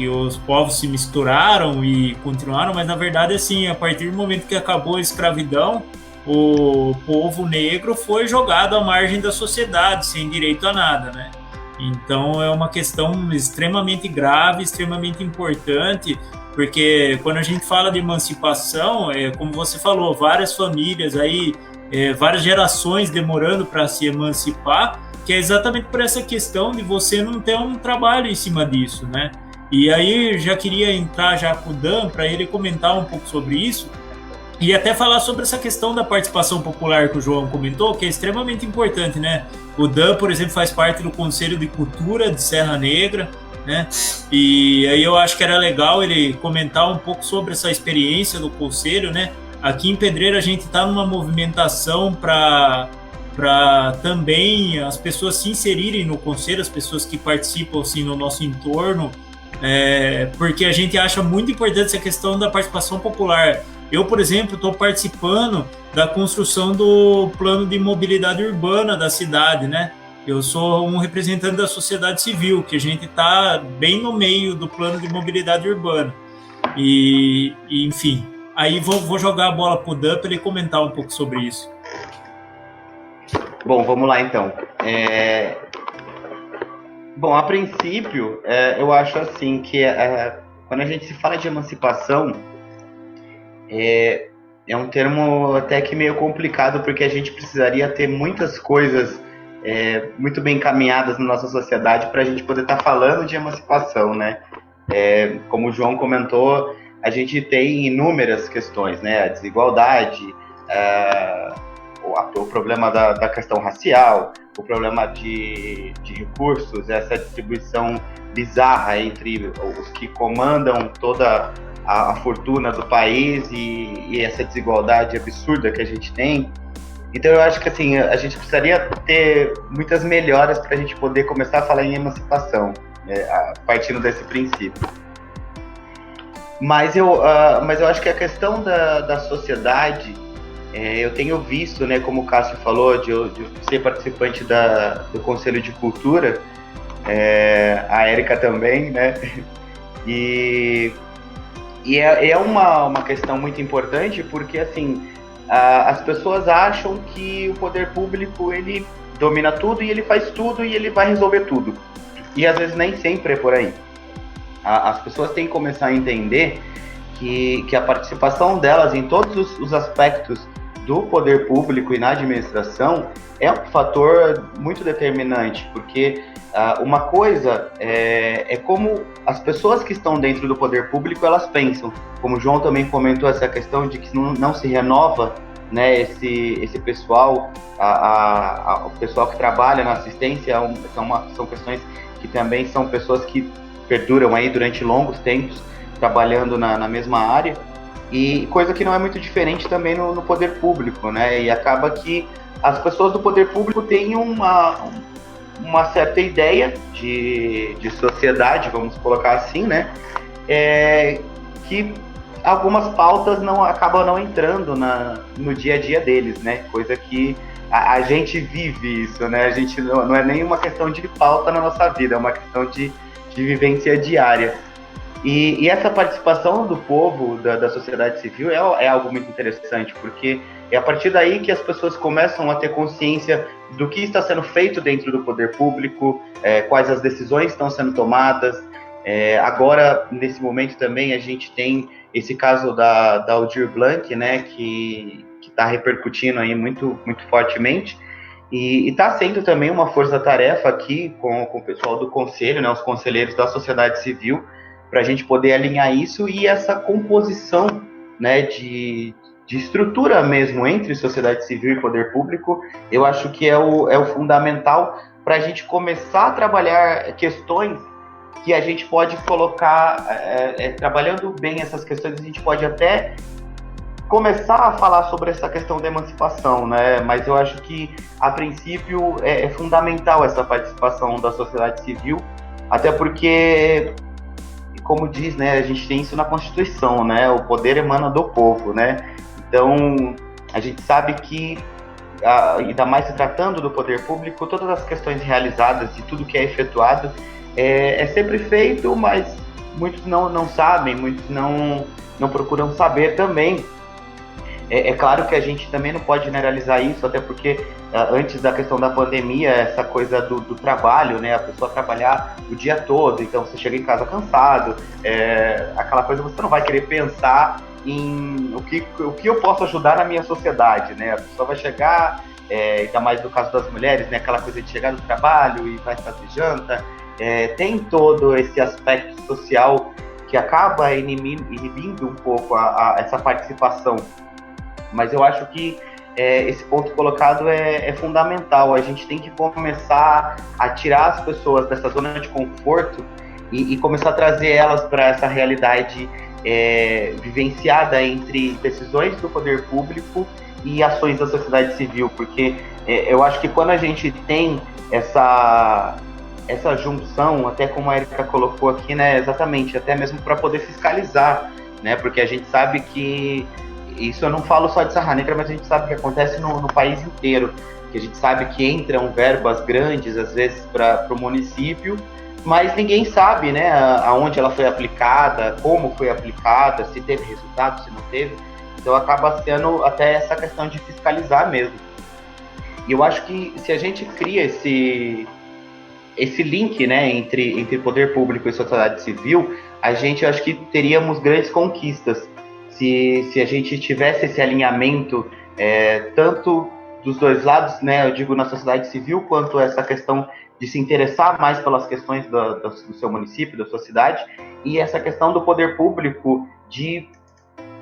os povos se misturaram e continuaram, mas na verdade, assim, a partir do momento que acabou a escravidão, o povo negro foi jogado à margem da sociedade, sem direito a nada, né? Então é uma questão extremamente grave, extremamente importante, porque quando a gente fala de emancipação, como você falou, várias famílias aí, várias gerações demorando para se emancipar, que é exatamente por essa questão de você não ter um trabalho em cima disso, né? E aí já queria entrar já com o Dan para ele comentar um pouco sobre isso e até falar sobre essa questão da participação popular que o João comentou, que é extremamente importante, né? O Dan, por exemplo, faz parte do Conselho de Cultura de Serra Negra, né? E aí eu acho que era legal ele comentar um pouco sobre essa experiência do Conselho, né? Aqui em Pedreira a gente está numa movimentação para também as pessoas se inserirem no Conselho, as pessoas que participam assim, no nosso entorno, porque a gente acha muito importante essa questão da participação popular. Eu, por exemplo, estou participando da construção do plano de mobilidade urbana da cidade, né? Eu sou um representante da sociedade civil, que a gente está bem no meio do plano de mobilidade urbana. E enfim, aí vou jogar a bola para o Dan para ele comentar um pouco sobre isso. Bom, vamos lá então. Bom, a princípio, eu acho assim que quando a gente se fala de emancipação, é um termo até que meio complicado, porque a gente precisaria ter muitas coisas muito bem encaminhadas na nossa sociedade para a gente poder estar falando de emancipação, né? Como o João comentou, a gente tem inúmeras questões, né? A desigualdade, o problema da questão racial, o problema de recursos, essa distribuição bizarra entre os que comandam toda a fortuna do país e essa desigualdade absurda que a gente tem. Então eu acho que assim, a gente precisaria ter muitas melhoras para a gente poder começar a falar em emancipação, partindo desse princípio. Mas eu acho que a questão da sociedade, eu tenho visto, né, como o Cássio falou, de ser participante do Conselho de Cultura, a Érica também, né, e é uma questão muito importante, porque assim, as pessoas acham que o poder público, ele domina tudo e ele faz tudo e ele vai resolver tudo, e às vezes nem sempre é por aí. As pessoas têm que começar a entender que a participação delas em todos os aspectos do poder público e na administração é um fator muito determinante, porque uma coisa é como as pessoas que estão dentro do poder público, elas pensam. Como o João também comentou, essa questão de que não se renova, né, esse pessoal, o pessoal que trabalha na assistência, são questões que também são pessoas que perduram aí durante longos tempos trabalhando na mesma área, e coisa que não é muito diferente também no poder público, né? E acaba que as pessoas do poder público têm uma certa ideia de sociedade, vamos colocar assim, né? Que algumas pautas acabam não entrando no dia a dia deles, né? Coisa que a gente vive isso, né? A gente não é nem uma questão de pauta na nossa vida, é uma questão de vivência diária. E essa participação do povo, da sociedade civil, é algo muito interessante, porque é a partir daí que as pessoas começam a ter consciência do que está sendo feito dentro do poder público, quais as decisões estão sendo tomadas. Agora, nesse momento também, a gente tem esse caso da Aldir Blanc, né, que está repercutindo aí muito, muito fortemente, e está sendo também uma força-tarefa aqui com o pessoal do Conselho, né, os conselheiros da sociedade civil, para a gente poder alinhar isso e essa composição, né, de estrutura mesmo entre sociedade civil e poder público. Eu acho que é o fundamental para a gente começar a trabalhar questões que a gente pode colocar, trabalhando bem essas questões, a gente pode até começar a falar sobre essa questão da emancipação, né? Mas eu acho que, a princípio, é fundamental essa participação da sociedade civil, até porque, como diz, né, a gente tem isso na Constituição, né? O poder emana do povo, né? Então, a gente sabe que, ainda mais se tratando do poder público, todas as questões realizadas e tudo que é efetuado é sempre feito, mas muitos não sabem, muitos não procuram saber também. É claro que a gente também não pode generalizar isso, até porque antes da questão da pandemia, essa coisa do trabalho, né, a pessoa trabalhar o dia todo, então você chega em casa cansado, aquela coisa, você não vai querer pensar em o que eu posso ajudar na minha sociedade, né, a pessoa vai chegar, ainda mais no caso das mulheres, né, aquela coisa de chegar do trabalho e vai fazer janta, tem todo esse aspecto social que acaba inibindo um pouco essa participação. Mas eu acho que esse ponto colocado é fundamental. A gente tem que começar a tirar as pessoas dessa zona de conforto e começar a trazer elas para essa realidade vivenciada entre decisões do poder público e ações da sociedade civil, porque eu acho que quando a gente tem essa junção, até como a Érica colocou aqui, né, exatamente, até mesmo para poder fiscalizar, né, porque a gente sabe que isso, eu não falo só de Serra Negra, mas a gente sabe que acontece no país inteiro, que a gente sabe que entram verbas grandes, às vezes, para o município, mas ninguém sabe, né, aonde ela foi aplicada, como foi aplicada, se teve resultado, se não teve. Então acaba sendo até essa questão de fiscalizar mesmo. E eu acho que se a gente cria esse link, né, entre poder público e sociedade civil, eu acho que teríamos grandes conquistas. Se a gente tivesse esse alinhamento, tanto dos dois lados, né? Eu digo na sociedade civil, quanto essa questão de se interessar mais pelas questões do seu município, da sua cidade, e essa questão do poder público de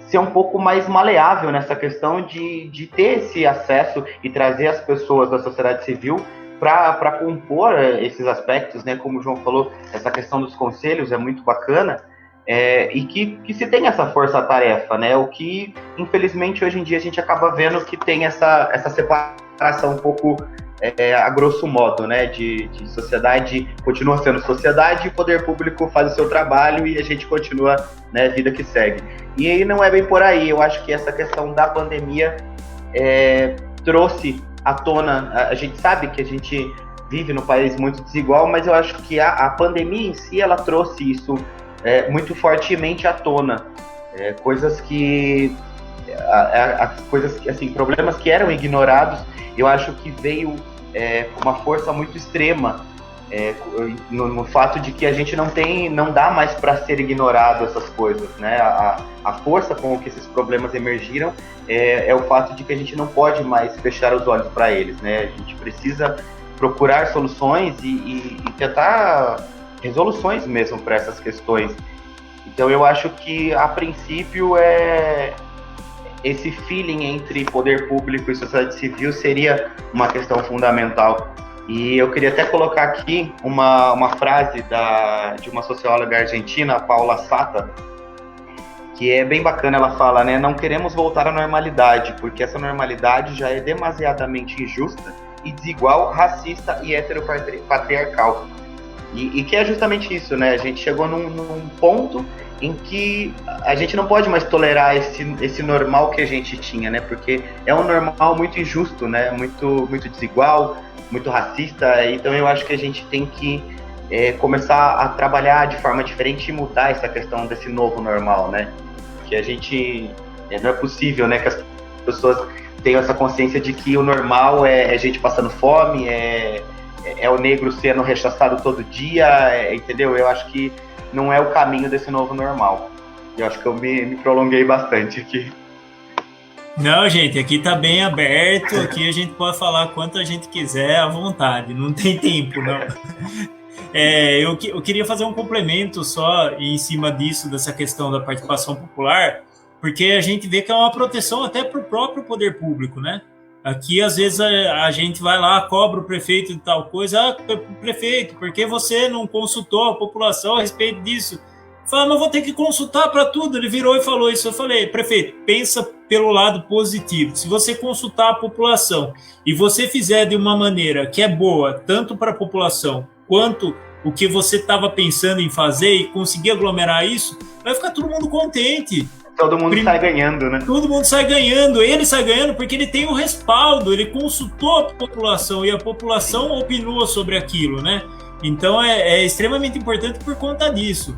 ser um pouco mais maleável nessa questão de ter esse acesso e trazer as pessoas da sociedade civil para compor esses aspectos, né? Como o João falou, essa questão dos conselhos é muito bacana, e que se tem essa força-tarefa, né? O que, infelizmente, hoje em dia a gente acaba vendo que tem essa separação um pouco a grosso modo, né? De sociedade continua sendo sociedade e o poder público faz o seu trabalho e a gente continua, né? Vida que segue. E aí não é bem por aí. Eu acho que essa questão da pandemia trouxe à tona. A gente sabe que a gente vive num país muito desigual, mas eu acho que a pandemia em si, ela trouxe isso muito fortemente à tona. Coisas que assim, problemas que eram ignorados, eu acho que veio com uma força muito extrema, no fato de que a gente não dá mais para ser ignorado essas coisas, né? A força com que esses problemas emergiram é o fato de que a gente não pode mais fechar os olhos para eles, né? A gente precisa procurar soluções e tentar resoluções mesmo para essas questões. Então eu acho que a princípio esse feeling entre poder público e sociedade civil seria uma questão fundamental. E eu queria até colocar aqui uma frase de uma socióloga argentina, Paula Sata, que é bem bacana. Ela fala, né, não queremos voltar à normalidade, porque essa normalidade já é demasiadamente injusta e desigual, racista e heteropatriarcal. E que é justamente isso, né? A gente chegou num ponto em que a gente não pode mais tolerar esse normal que a gente tinha, né? Porque é um normal muito injusto, né? Muito, muito desigual, muito racista. Então eu acho que a gente tem que começar a trabalhar de forma diferente e mudar essa questão desse novo normal, né? Que a gente... não é possível, né? Que as pessoas tenham essa consciência de que o normal é gente passando fome, é o negro sendo rechaçado todo dia, entendeu? Eu acho que não é o caminho desse novo normal. Eu acho que eu me prolonguei bastante aqui. Não, gente, aqui tá bem aberto, aqui a gente pode falar quanto a gente quiser à vontade, não tem tempo, não. Eu queria fazer um complemento só em cima disso, dessa questão da participação popular, porque a gente vê que é uma proteção até para o próprio poder público, né? Aqui, às vezes, a gente vai lá, cobra o prefeito de tal coisa. Prefeito, por que você não consultou a população a respeito disso? Fala, mas vou ter que consultar para tudo. Ele virou e falou isso. Eu falei, prefeito, pensa pelo lado positivo. Se você consultar a população e você fizer de uma maneira que é boa, tanto para a população, quanto o que você estava pensando em fazer e conseguir aglomerar isso, vai ficar todo mundo contente. Todo mundo sai ganhando, né? Todo mundo sai ganhando. Ele sai ganhando porque ele tem o respaldo, ele consultou a população e a população opinou sobre aquilo, né? Então é extremamente importante por conta disso.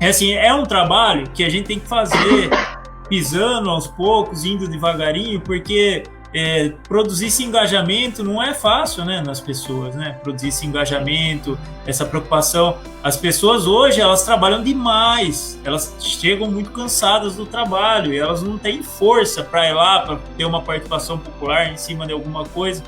Assim, é um trabalho que a gente tem que fazer pisando aos poucos, indo devagarinho, porque produzir esse engajamento não é fácil, né, nas pessoas, né? Produzir esse engajamento, essa preocupação. As pessoas hoje, elas trabalham demais, elas chegam muito cansadas do trabalho e elas não têm força para ir lá, para ter uma participação popular em cima de alguma coisa.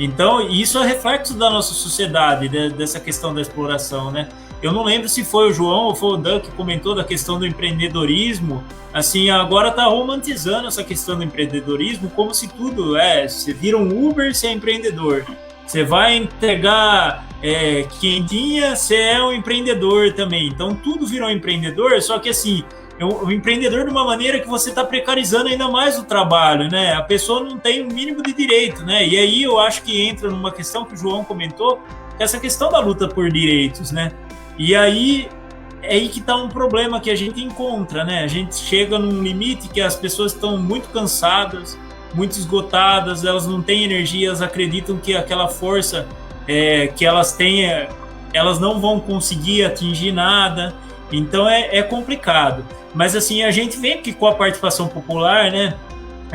Então, isso é reflexo da nossa sociedade, dessa questão da exploração, né? Eu não lembro se foi o João ou foi o Dan que comentou da questão do empreendedorismo. Assim, agora está romantizando essa questão do empreendedorismo como se tudo você vira um Uber, você é empreendedor. Você vai entregar quentinha, você é um empreendedor também. Então, tudo virou empreendedor, só que assim, o empreendedor de uma maneira que você está precarizando ainda mais o trabalho, né? A pessoa não tem o mínimo de direito, né? E aí eu acho que entra numa questão que o João comentou, que é essa questão da luta por direitos, né? E aí é aí que está um problema que a gente encontra, né? A gente chega num limite que as pessoas estão muito cansadas, muito esgotadas, elas não têm energia, elas acreditam que aquela força que elas têm, elas não vão conseguir atingir nada. Então é complicado. Mas assim, a gente vê que com a participação popular, né?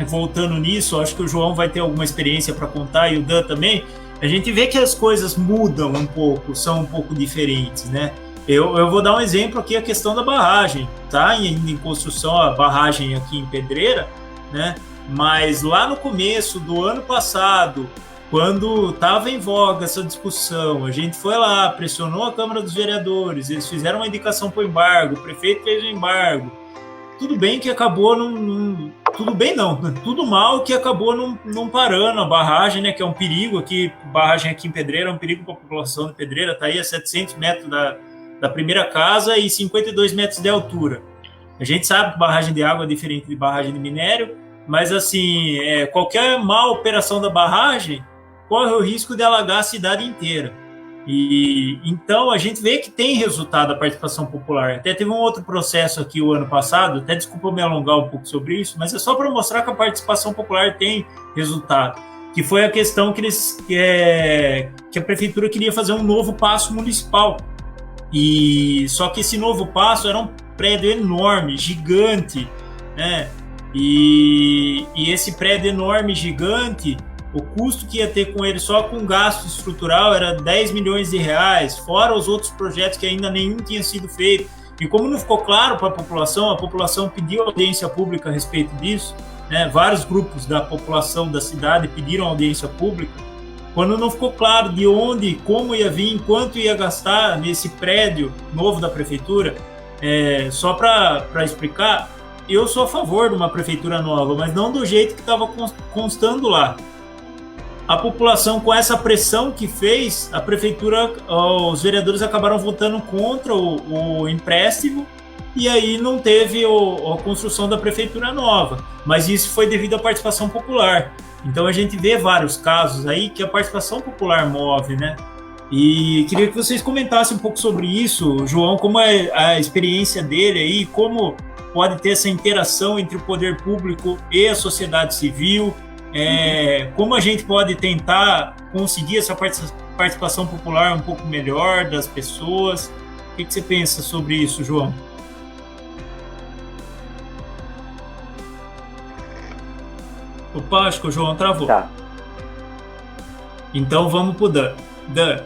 Voltando nisso, acho que o João vai ter alguma experiência para contar e o Dan também. A gente vê que as coisas mudam um pouco, são um pouco diferentes, né? Eu vou dar um exemplo aqui, a questão da barragem, tá? Em construção, a barragem aqui em Pedreira, né? Mas lá no começo do ano passado, quando estava em voga essa discussão, a gente foi lá, pressionou a Câmara dos Vereadores, eles fizeram uma indicação para o embargo, o prefeito fez o embargo. Tudo bem que acabou tudo bem não, tudo mal que acabou não parando a barragem, né, que é um perigo aqui, barragem aqui em Pedreira, é um perigo para a população de Pedreira, está aí a 700 metros da primeira casa e 52 metros de altura. A gente sabe que barragem de água é diferente de barragem de minério, mas assim, qualquer má operação da barragem corre o risco de alagar a cidade inteira. E então a gente vê que tem resultado a participação popular. Até teve um outro processo aqui o ano passado, até desculpa me alongar um pouco sobre isso, mas é só para mostrar que a participação popular tem resultado, que foi a questão que a prefeitura queria fazer um novo paço municipal. E só que esse novo paço era um prédio enorme, gigante, né? E esse prédio enorme, gigante, o custo que ia ter com ele só com gasto estrutural era 10 milhões de reais, fora os outros projetos que ainda nenhum tinha sido feito. E como não ficou claro para a população pediu audiência pública a respeito disso, né? Vários grupos da população da cidade pediram audiência pública. Quando não ficou claro de onde, como ia vir, quanto ia gastar nesse prédio novo da prefeitura, só para explicar, eu sou a favor de uma prefeitura nova, mas não do jeito que estava constando lá. A população, com essa pressão que fez, a prefeitura, os vereadores acabaram votando contra o empréstimo e aí não teve a construção da prefeitura nova. Mas isso foi devido à participação popular. Então a gente vê vários casos aí que a participação popular move, né? E queria que vocês comentassem um pouco sobre isso, João, como é a experiência dele aí, como pode ter essa interação entre o poder público e a sociedade civil, como a gente pode tentar conseguir essa participação popular um pouco melhor das pessoas. O que você pensa sobre isso, João? Opa, acho que o João travou. Tá. Então vamos pro Dan. Dan.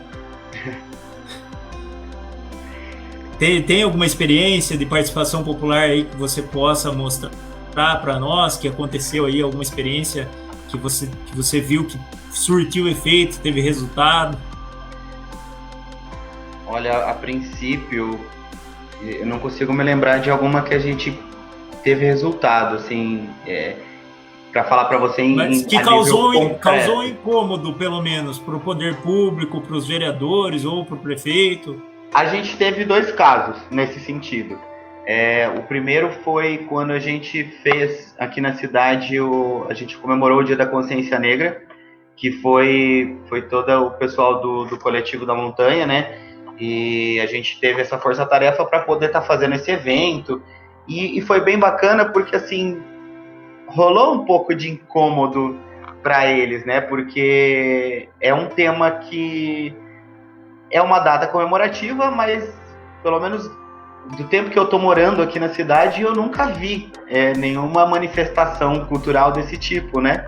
Tem alguma experiência de participação popular aí que você possa mostrar para nós, que aconteceu aí, alguma experiência que você viu que surtiu efeito, teve resultado? Olha, a princípio, eu não consigo me lembrar de alguma que a gente teve resultado, assim, para falar para você mas que causou um incômodo, pelo menos, para o poder público, para os vereadores ou para o prefeito. A gente teve 2 casos nesse sentido. O primeiro foi quando a gente fez aqui na cidade, a gente comemorou o Dia da Consciência Negra, que foi todo o pessoal do Coletivo da Montanha, né? E a gente teve essa força-tarefa para poder estar fazendo esse evento. E foi bem bacana porque, assim, rolou um pouco de incômodo para eles, né? Porque é um tema que é uma data comemorativa, mas pelo menos do tempo que eu tô morando aqui na cidade, eu nunca vi nenhuma manifestação cultural desse tipo, né?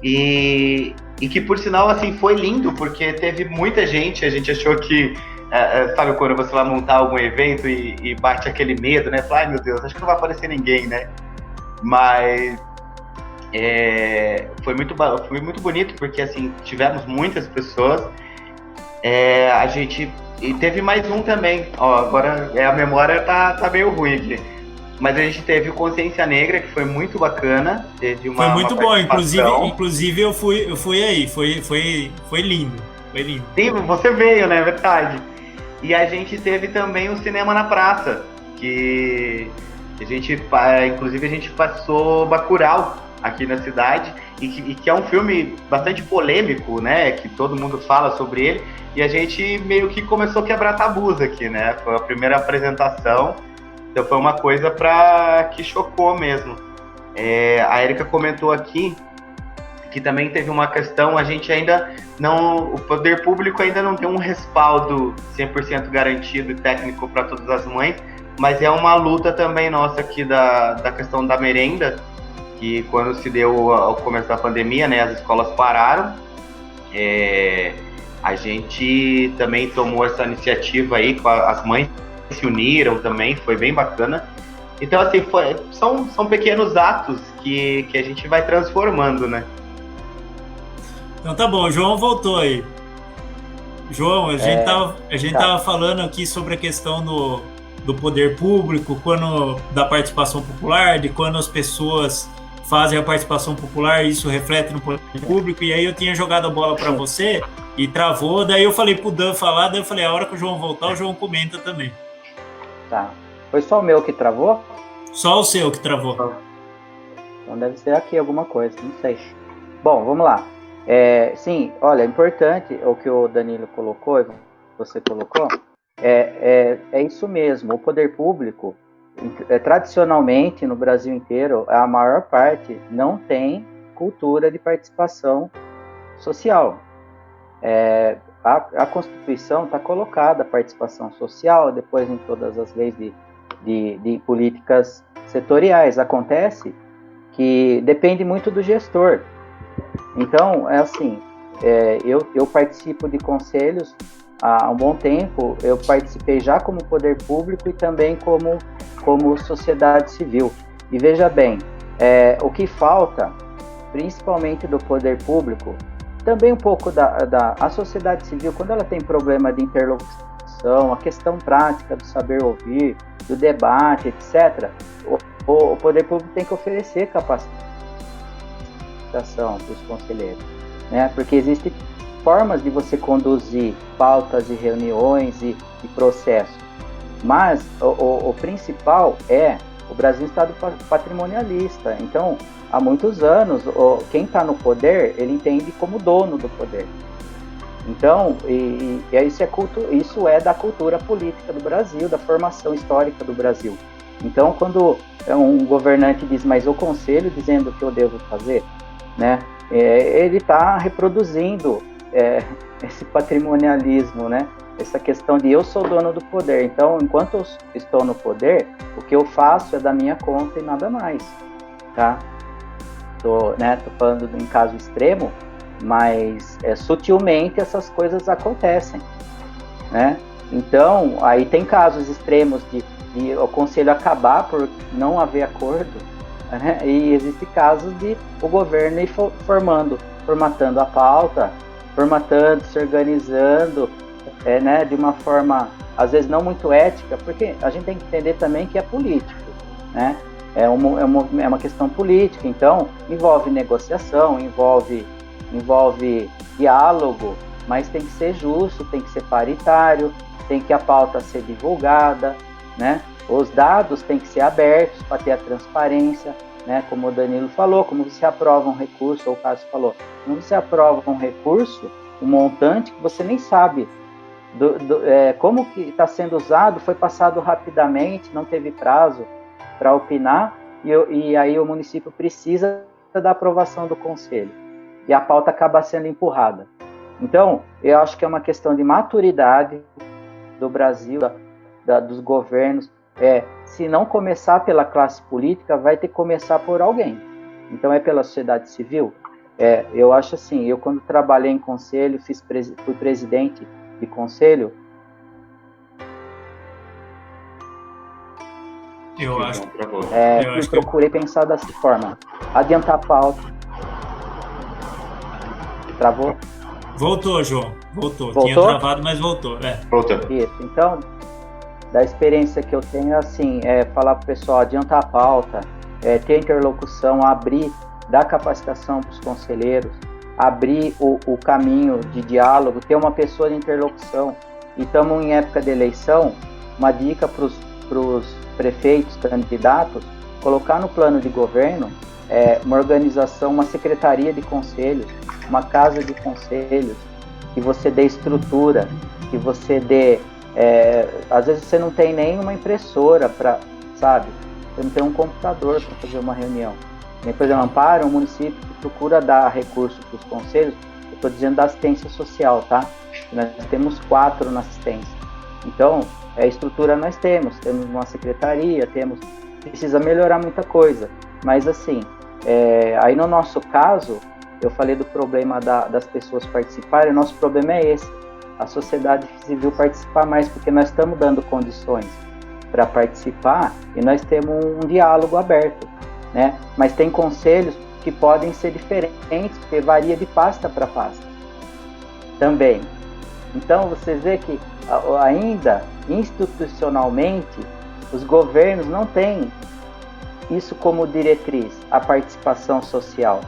E que, por sinal, assim, foi lindo, porque teve muita gente, a gente achou que, sabe quando você vai montar algum evento e bate aquele medo, né? Fala, ai meu Deus, acho que não vai aparecer ninguém, né? Mas foi muito bonito, porque, assim, tivemos muitas pessoas, e teve mais um também, agora a memória tá meio ruim aqui, mas a gente teve o Consciência Negra, que foi muito bacana, teve foi muito bom, inclusive eu fui aí, foi lindo, Sim, você veio, né, verdade. E a gente teve também o Cinema na Praça, que inclusive a gente passou Bacurau aqui na cidade, e que é um filme bastante polêmico, né, que todo mundo fala sobre ele, e a gente meio que começou a quebrar tabus aqui, né, foi a primeira apresentação, então foi uma coisa que chocou mesmo. A Erika comentou aqui que também teve uma questão, a gente ainda não, o poder público ainda não tem um respaldo 100% garantido e técnico para todas as mães, mas é uma luta também nossa aqui da questão da merenda, que quando se deu o começo da pandemia, né, as escolas pararam, a gente também tomou essa iniciativa aí, as mães se uniram também, foi bem bacana, Então, assim, são pequenos atos que a gente vai transformando, né? Então tá bom, o João voltou aí. João, a gente tava falando aqui sobre a questão do poder público, da participação popular, de quando as pessoas fazem a participação popular, isso reflete no poder público, e aí eu tinha jogado a bola para você e travou, daí eu falei pro Dan falar, daí eu falei, a hora que o João voltar, o João comenta também. Tá. Foi só o meu que travou? Só o seu que travou. Então deve ser aqui alguma coisa, não sei. Bom, vamos lá. Sim, olha, é importante o que o Danilo colocou, você colocou, é isso mesmo. O poder público, tradicionalmente no Brasil inteiro, a maior parte não tem cultura de participação social. A Constituição está colocada a participação social, depois em todas as leis de políticas setoriais. Acontece que depende muito do gestor. Então, eu participo de conselhos há um bom tempo, eu participei já como poder público e também como sociedade civil. E veja bem, o que falta, principalmente do poder público, também um pouco a sociedade civil, quando ela tem problema de interlocução, a questão prática do saber ouvir, do debate, etc., o poder público tem que oferecer capacitação para os conselheiros, né? Porque existem formas de você conduzir pautas e reuniões e processos, mas o principal o Brasil é um estado patrimonialista. Então, há muitos anos, quem está no poder, ele entende como dono do poder. Então, isso é da cultura política do Brasil, da formação histórica do Brasil. Então, quando um governante diz, mas o conselho dizendo o que eu devo fazer, né, ele está reproduzindo esse patrimonialismo, né? Essa questão de eu sou dono do poder. Então, enquanto eu estou no poder, o que eu faço é da minha conta e nada mais, tá? Tô falando em caso extremo, mas sutilmente essas coisas acontecem, né? Então, aí tem casos extremos de o conselho acabar por não haver acordo, né? E existem casos de o governo ir formatando a pauta, se organizando, né, de uma forma, às vezes, não muito ética, porque a gente tem que entender também que é político, né? É uma questão política, então envolve negociação, envolve diálogo, mas tem que ser justo, tem que ser paritário, tem que a pauta ser divulgada, né? Os dados têm que ser abertos para ter a transparência, né? Como o Danilo falou, como você aprova um recurso, ou o Cássio falou, como você aprova um recurso, um montante que você nem sabe como que está sendo usado, foi passado rapidamente, não teve prazo para opinar, e aí o município precisa da aprovação do conselho, e a pauta acaba sendo empurrada. Então, eu acho que é uma questão de maturidade do Brasil, dos governos. Se não começar pela classe política, vai ter que começar por alguém. Então, é pela sociedade civil. Eu acho assim, eu quando trabalhei em conselho, fui presidente de conselho. Eu procurei pensar dessa forma. Adiantar a pauta. Travou? Voltou, João. Voltou? Tinha travado, mas voltou. Voltou. Isso. Então, da experiência que eu tenho, assim, falar para o pessoal, adiantar a pauta, ter interlocução, dar capacitação para os conselheiros, abrir o caminho de diálogo, ter uma pessoa de interlocução. E estamos em época de eleição, uma dica para os prefeitos, candidatos, colocar no plano de governo uma organização, uma secretaria de conselhos, uma casa de conselhos, que você dê estrutura, que você dê... às vezes você não tem nem uma impressora para, sabe? Você não tem um computador para fazer uma reunião. Por exemplo, Amparo é um município que procura dar recursos para os conselhos. Eu estou dizendo da assistência social, tá? Nós temos 4 na assistência. Então, a estrutura nós temos uma secretaria, precisa melhorar muita coisa. Mas assim, aí no nosso caso, eu falei do problema das pessoas participarem, o nosso problema é esse, a sociedade civil participar mais, porque nós estamos dando condições. para participar e nós temos um diálogo aberto, né? Mas tem conselhos que podem ser diferentes, porque varia de pasta para pasta também. Então, você vê que ainda, institucionalmente, os governos não têm isso como diretriz, a participação social.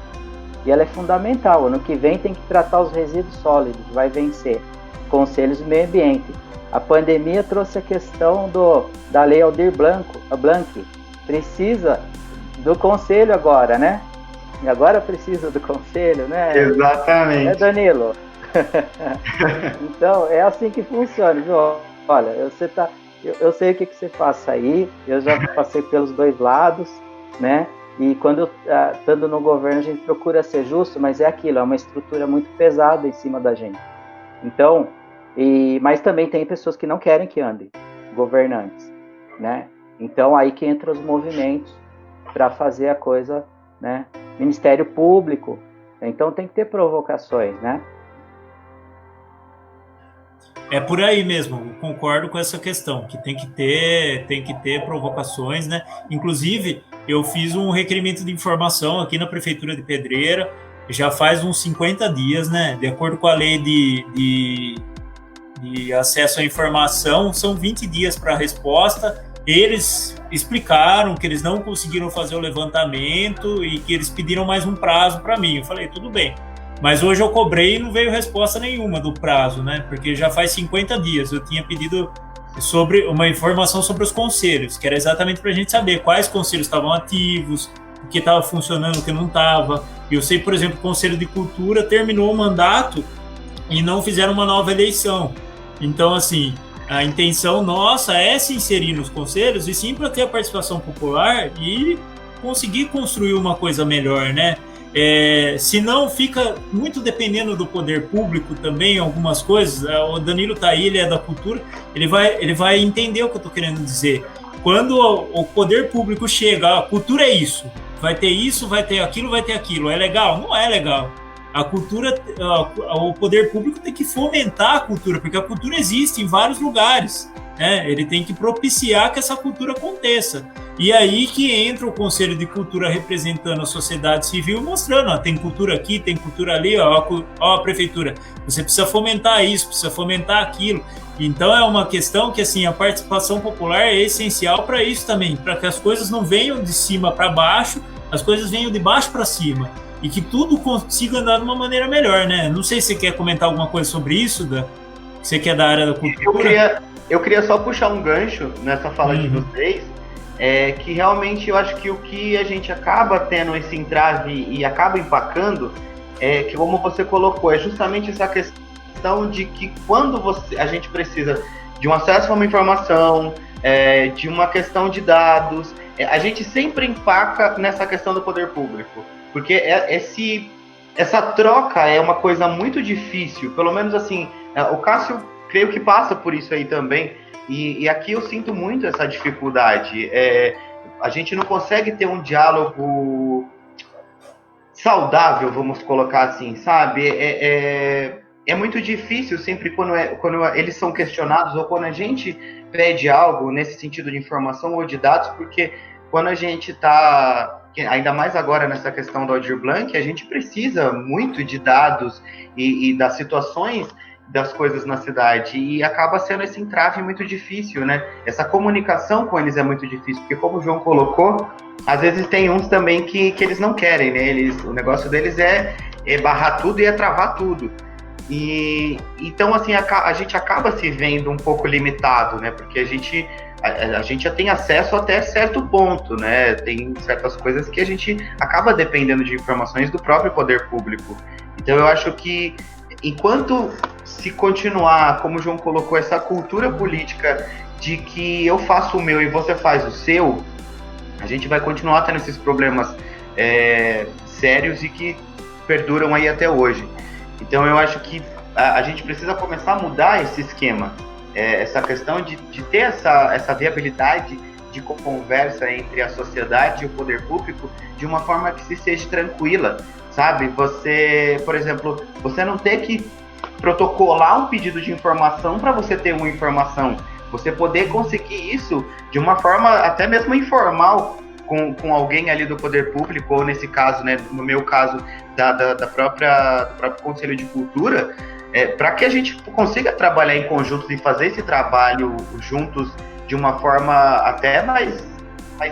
E ela é fundamental. Ano que vem tem que tratar os resíduos sólidos, vai vencer. Conselhos do Meio Ambiente. A pandemia trouxe a questão da Lei Aldir Blanc. Precisa do conselho agora, né? E agora precisa do conselho, né? Exatamente. É, Danilo? Então, é assim que funciona, viu? Olha, eu sei o que você passa aí, eu já passei pelos dois lados, né? E quando estando no governo a gente procura ser justo, mas é aquilo, é uma estrutura muito pesada em cima da gente. Então, mas também tem pessoas que não querem que andem, governantes, né? Então aí que entra os movimentos para fazer a coisa, né? Ministério Público, então tem que ter provocações, né? É por aí mesmo, eu concordo com essa questão, que tem que ter provocações, né? Inclusive, eu fiz um requerimento de informação aqui na Prefeitura de Pedreira, já faz uns 50 dias, né? De acordo com a lei de acesso à informação, são 20 dias para a resposta. Eles explicaram que eles não conseguiram fazer o levantamento e que eles pediram mais um prazo para mim. Eu falei, tudo bem. Mas hoje eu cobrei e não veio resposta nenhuma do prazo, né? Porque já faz 50 dias. Eu tinha pedido sobre uma informação sobre os conselhos, que era exatamente para a gente saber quais conselhos estavam ativos, o que estava funcionando, o que não estava. Eu sei, por exemplo, o Conselho de Cultura terminou o mandato e não fizeram uma nova eleição. Então, assim, a intenção nossa é se inserir nos conselhos e sim para ter a participação popular e conseguir construir uma coisa melhor, né? Se não, fica muito dependendo do poder público também, algumas coisas. O Danilo tá aí, ele é da cultura, ele vai entender o que eu tô querendo dizer. Quando o poder público chega, a cultura é isso, vai ter aquilo, é legal? Não é legal. A cultura, o poder público tem que fomentar a cultura, porque a cultura existe em vários lugares, né? Ele tem que propiciar que essa cultura aconteça. E aí que entra o Conselho de Cultura representando a sociedade civil, mostrando, ó, tem cultura aqui, tem cultura ali, ó, a prefeitura, você precisa fomentar isso, precisa fomentar aquilo. Então é uma questão que, assim, a participação popular é essencial para isso também, para que as coisas não venham de cima para baixo, as coisas venham de baixo para cima, e que tudo consiga andar de uma maneira melhor, né? Não sei se você quer comentar alguma coisa sobre isso, você que é da área da cultura. Eu queria só puxar um gancho nessa fala de vocês, que realmente eu acho que o que a gente acaba tendo esse entrave e acaba empacando, que como você colocou, é justamente essa questão de que quando a gente precisa de um acesso a uma informação, de uma questão de dados, a gente sempre empaca nessa questão do poder público, porque essa troca é uma coisa muito difícil, pelo menos assim, o Cássio creio que passa por isso aí também, e aqui eu sinto muito essa dificuldade. A gente não consegue ter um diálogo saudável, vamos colocar assim, sabe? É muito difícil sempre quando eles são questionados ou quando a gente pede algo nesse sentido de informação ou de dados, porque quando a gente está, ainda mais agora nessa questão do Aldir Blanc, a gente precisa muito de dados e das situações das coisas na cidade, e acaba sendo esse entrave muito difícil, né? Essa comunicação com eles é muito difícil, porque como o João colocou, às vezes tem uns também que eles não querem, né? O negócio deles é barrar tudo e é travar tudo. E então, assim, a gente acaba se vendo um pouco limitado, né? Porque a gente já tem acesso até certo ponto, né? Tem certas coisas que a gente acaba dependendo de informações do próprio poder público. Então eu acho que enquanto se continuar, como o João colocou, essa cultura política de que eu faço o meu e você faz o seu, a gente vai continuar tendo esses problemas sérios e que perduram aí até hoje. Então eu acho que a gente precisa começar a mudar esse esquema, essa questão de ter essa viabilidade de conversa entre a sociedade e o poder público de uma forma que se seja tranquila, sabe? Você, por exemplo, você não ter que protocolar um pedido de informação para você ter uma informação. Você poder conseguir isso de uma forma até mesmo informal com alguém ali do poder público, ou nesse caso, né, no meu caso, do próprio Conselho de Cultura, para que a gente consiga trabalhar em conjunto e fazer esse trabalho juntos de uma forma até mais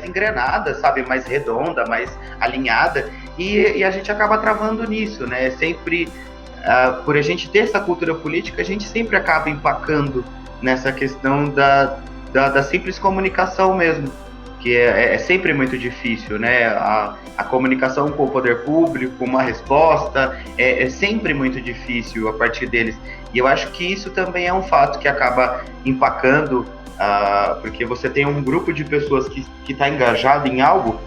engrenada, sabe, mais redonda, mais alinhada, e a gente acaba travando nisso, né, sempre, por a gente ter essa cultura política, a gente sempre acaba empacando nessa questão da simples comunicação mesmo, que é sempre muito difícil, né, a comunicação com o poder público, uma resposta, é sempre muito difícil a partir deles, e eu acho que isso também é um fato que acaba empacando, porque você tem um grupo de pessoas que está engajado em algo,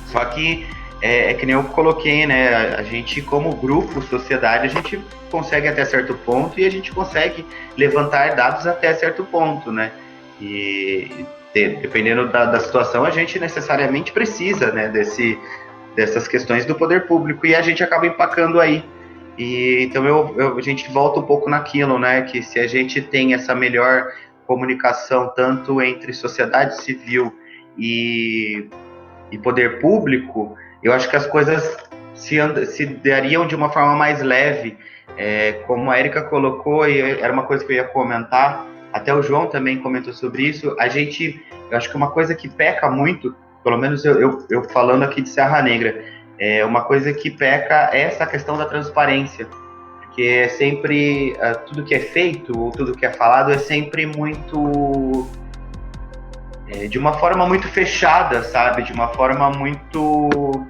só que é que nem eu coloquei, né, a gente como grupo, sociedade, a gente consegue até certo ponto e a gente consegue levantar dados até certo ponto, né, e dependendo da situação, a gente necessariamente precisa, né, dessas questões do poder público, e a gente acaba empacando aí. E então a gente volta um pouco naquilo, né, que se a gente tem essa melhor comunicação tanto entre sociedade civil e poder público, eu acho que as coisas se dariam de uma forma mais leve, como a Érica colocou, e era uma coisa que eu ia comentar, até o João também comentou sobre isso, eu acho que uma coisa que peca muito, pelo menos eu falando aqui de Serra Negra, uma coisa que peca é essa questão da transparência, porque é sempre, tudo que é feito, ou tudo que é falado, é sempre muito, de uma forma muito fechada, sabe, de uma forma muito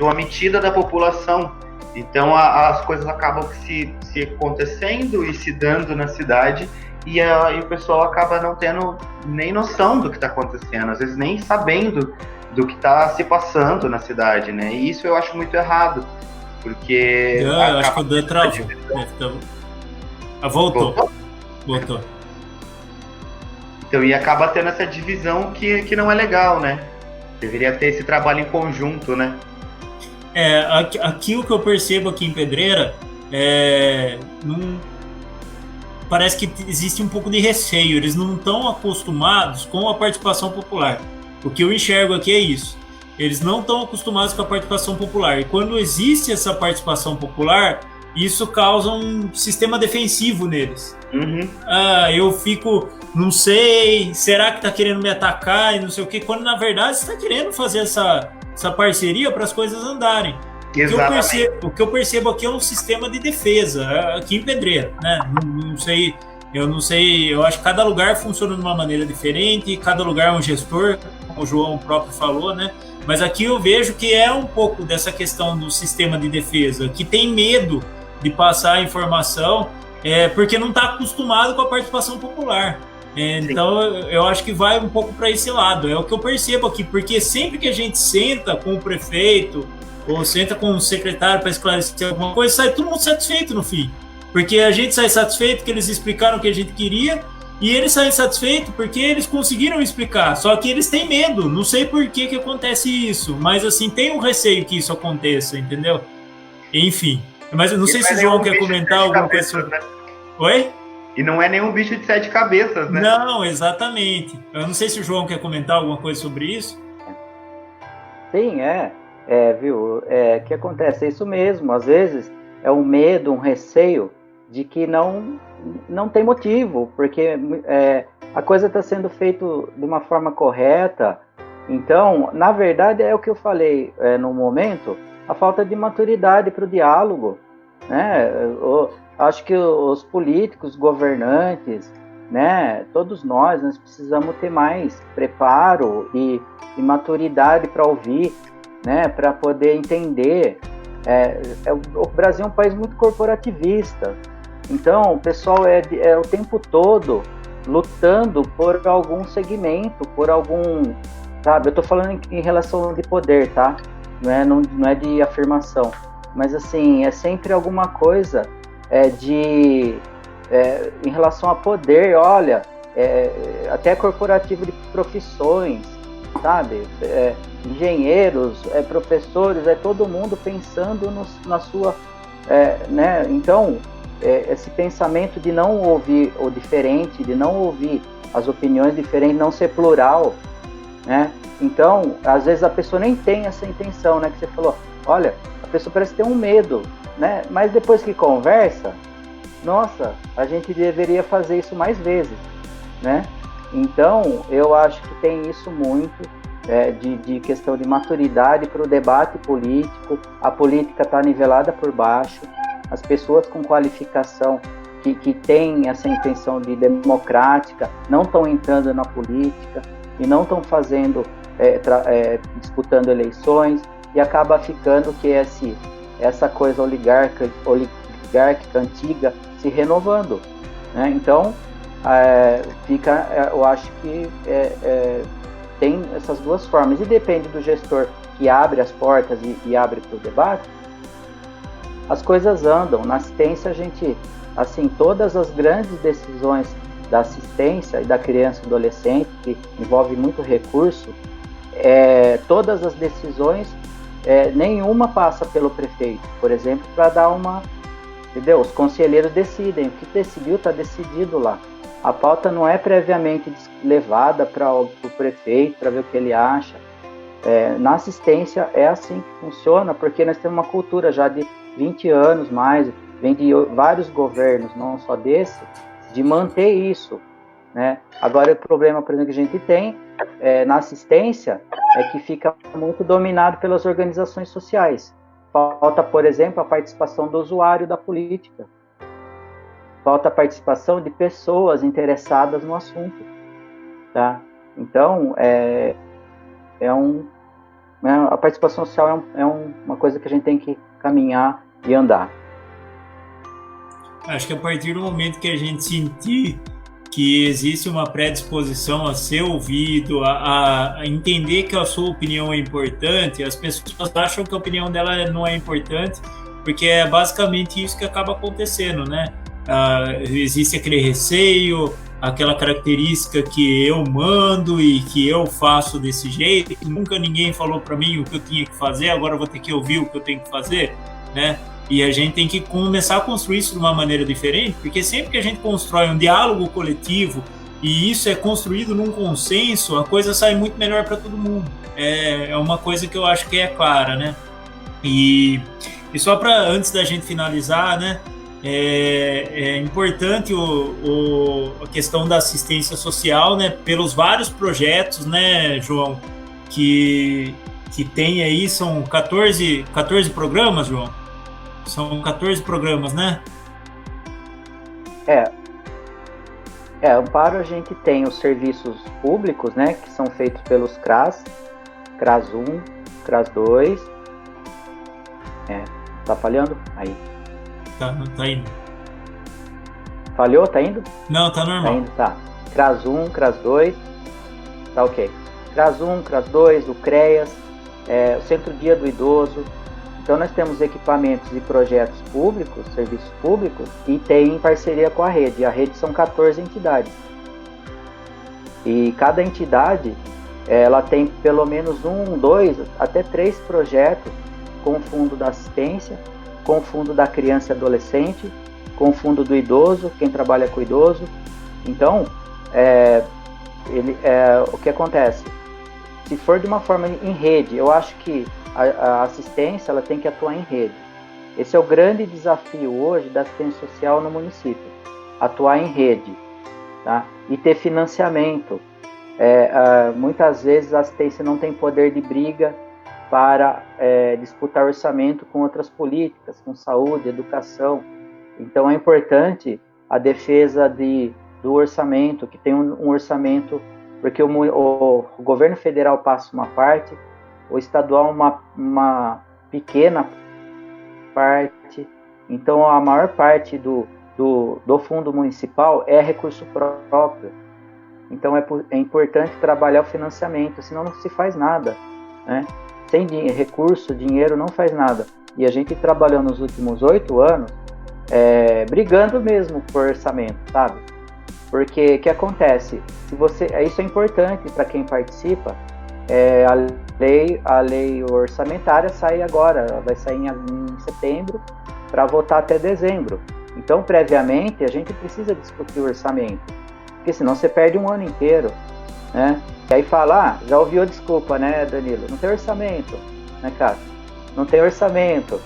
omitida da população, então as coisas acabam se acontecendo e se dando na cidade, e o pessoal acaba não tendo nem noção do que está acontecendo, às vezes nem sabendo do que está se passando na cidade, né? E isso eu acho muito errado, porque... Eu acho que o Dan travou. Voltou. Então, e acaba tendo essa divisão que não é legal, né? Deveria ter esse trabalho em conjunto, né? Aqui o que eu percebo aqui em Pedreira parece que existe um pouco de receio, eles não estão acostumados com a participação popular. O que eu enxergo aqui é isso. Eles não estão acostumados com a participação popular. E quando existe essa participação popular, isso causa um sistema defensivo neles. Uhum. Eu fico, não sei, será que está querendo me atacar e não sei o quê, quando na verdade você está querendo fazer essa parceria para as coisas andarem. O que eu percebo aqui é um sistema de defesa, aqui em Pedreira, né? Não sei, eu acho que cada lugar funciona de uma maneira diferente, cada lugar é um gestor, como o João próprio falou, né? Mas aqui eu vejo que é um pouco dessa questão do sistema de defesa, que tem medo de passar a informação, porque não está acostumado com a participação popular. Então eu acho que vai um pouco para esse lado, é o que eu percebo aqui, porque sempre que a gente senta com o prefeito, ou senta com o secretário para esclarecer alguma coisa, sai todo mundo satisfeito no fim. Porque a gente sai satisfeito que eles explicaram o que a gente queria, e eles saem satisfeitos porque eles conseguiram explicar. Só que eles têm medo, não sei por que acontece isso, mas assim, tem um receio que isso aconteça, entendeu? Enfim. Mas eu não sei se o João quer comentar alguma coisa sobre... Né? Oi? E não é nenhum bicho de 7 cabeças, né? Não, exatamente. Eu não sei se o João quer comentar alguma coisa sobre isso. Sim, viu? O que acontece? É isso mesmo. Às vezes é um medo, um receio de que não tem motivo, porque a coisa está sendo feita de uma forma correta. Então, na verdade, é o que eu falei no momento, a falta de maturidade para o diálogo, né? Acho que os políticos, governantes, né, todos nós precisamos ter mais preparo e maturidade para ouvir, né, para poder entender. O Brasil é um país muito corporativista, então o pessoal o tempo todo lutando por algum segmento, por algum, sabe, eu estou falando em relação de poder, tá? Não é de afirmação, mas assim, é sempre alguma coisa em relação a poder, olha, até corporativo de profissões, sabe? Engenheiros, professores, todo mundo pensando na sua, né? Então, esse pensamento de não ouvir o diferente, de não ouvir as opiniões diferentes, não ser plural, né? Então, às vezes a pessoa nem tem essa intenção, né? Que você falou, olha, a pessoa parece ter um medo, né? Mas depois que conversa, nossa, a gente deveria fazer isso mais vezes, né? Então, eu acho que tem isso muito de questão de maturidade para o debate político. A política está nivelada por baixo, as pessoas com qualificação que têm essa intenção de democrática não estão entrando na política e não estão fazendo, disputando eleições, e acaba ficando que essa coisa oligárquica antiga se renovando, né? Então, eu acho que tem essas duas formas, e depende do gestor que abre as portas e abre para o debate, as coisas andam. Na assistência, a gente, assim, todas as grandes decisões da assistência e da criança e adolescente, que envolve muito recurso, todas as decisões, nenhuma passa pelo prefeito, por exemplo, para dar entendeu? Os conselheiros decidem, o que decidiu está decidido lá. A pauta não é previamente levada para o prefeito, para ver o que ele acha. Na assistência é assim que funciona, porque nós temos uma cultura já de 20 anos mais, vem de vários governos, não só desse, de manter isso, né? Agora, o problema, por exemplo, que a gente tem na assistência é que fica muito dominado pelas organizações sociais. Falta, por exemplo, a participação do usuário da política. Falta a participação de pessoas interessadas no assunto, tá? Então, a participação social é uma coisa que a gente tem que caminhar e andar. Acho que a partir do momento que a gente sentir que existe uma predisposição a ser ouvido, a entender que a sua opinião é importante, as pessoas acham que a opinião dela não é importante, porque é basicamente isso que acaba acontecendo, né? Existe aquele receio, aquela característica que eu mando e que eu faço desse jeito, que nunca ninguém falou para mim o que eu tinha que fazer, agora eu vou ter que ouvir o que eu tenho que fazer, né? E a gente tem que começar a construir isso de uma maneira diferente, porque sempre que a gente constrói um diálogo coletivo e isso é construído num consenso, a coisa sai muito melhor para todo mundo. É uma coisa que eu acho que é clara, né? E só para, antes da gente finalizar, né? É importante a questão da assistência social, né? Pelos vários projetos, né, João, que tem aí, são 14 programas, João? São 14 programas, né? Amparo, a gente tem os serviços públicos, né, que são feitos pelos CRAS 1, CRAS 2. Tá falhando? Aí. Tá indo. Falhou? Tá indo? Não, tá normal. Tá indo, tá. CRAS 1, CRAS 2. Tá ok. CRAS 1, CRAS 2, o CREAS, o Centro Dia do Idoso. Então, nós temos equipamentos e projetos públicos, serviços públicos, e tem em parceria com a rede. A rede são 14 entidades. E cada entidade, ela tem pelo menos 1, 2, até 3 projetos com o fundo da assistência, com o fundo da criança e adolescente, com o fundo do idoso, quem trabalha com o idoso. Então, o que acontece? Se for de uma forma em rede, eu acho que a assistência ela tem que atuar em rede. Esse é o grande desafio hoje da assistência social no município, atuar em rede, tá? E ter financiamento. Muitas vezes a assistência não tem poder de briga para disputar orçamento com outras políticas, com saúde, educação. Então é importante a defesa do orçamento, que tem um orçamento, porque o governo federal passa uma parte, o estadual uma pequena parte, então a maior parte do fundo municipal é recurso próprio. Então é importante trabalhar o financiamento, senão não se faz nada, né? Sem recurso, dinheiro não faz nada. E a gente trabalhou nos últimos 8 anos brigando mesmo por orçamento, sabe? Porque o que acontece? Isso é importante para quem participa. A lei orçamentária sai agora, ela vai sair em setembro para votar até dezembro. Então, previamente, a gente precisa discutir o orçamento, porque senão você perde um ano inteiro, né? E aí fala, já ouviu a desculpa, né, Danilo? Não tem orçamento, né, cara? Não tem orçamento,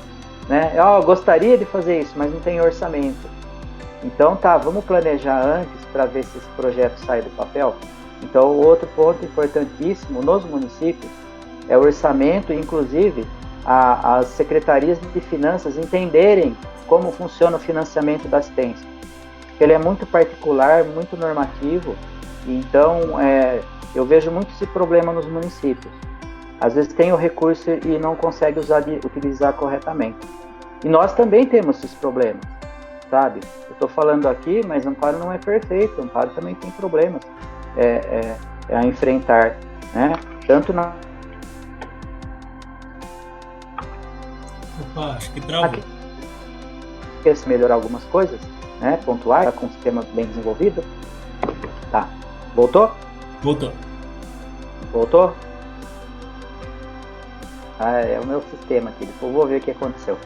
né? Eu gostaria de fazer isso, mas não tem orçamento. Então, vamos planejar antes para ver se esse projeto sai do papel. Então, outro ponto importantíssimo nos municípios é o orçamento, inclusive as secretarias de finanças entenderem como funciona o financiamento da assistência. Ele é muito particular, muito normativo, então eu vejo muito esse problema nos municípios. Às vezes tem o recurso e não consegue utilizar corretamente. E nós também temos esses problemas, sabe? Eu estou falando aqui, mas Amparo não é perfeito, Amparo também tem problemas a enfrentar, né? Tanto na... Opa, acho que travou. Quer se melhorar algumas coisas, né? Pontuar, tá com o sistema bem desenvolvido. Tá. Voltou? Voltou. Voltou? É o meu sistema aqui, depois eu vou ver o que aconteceu.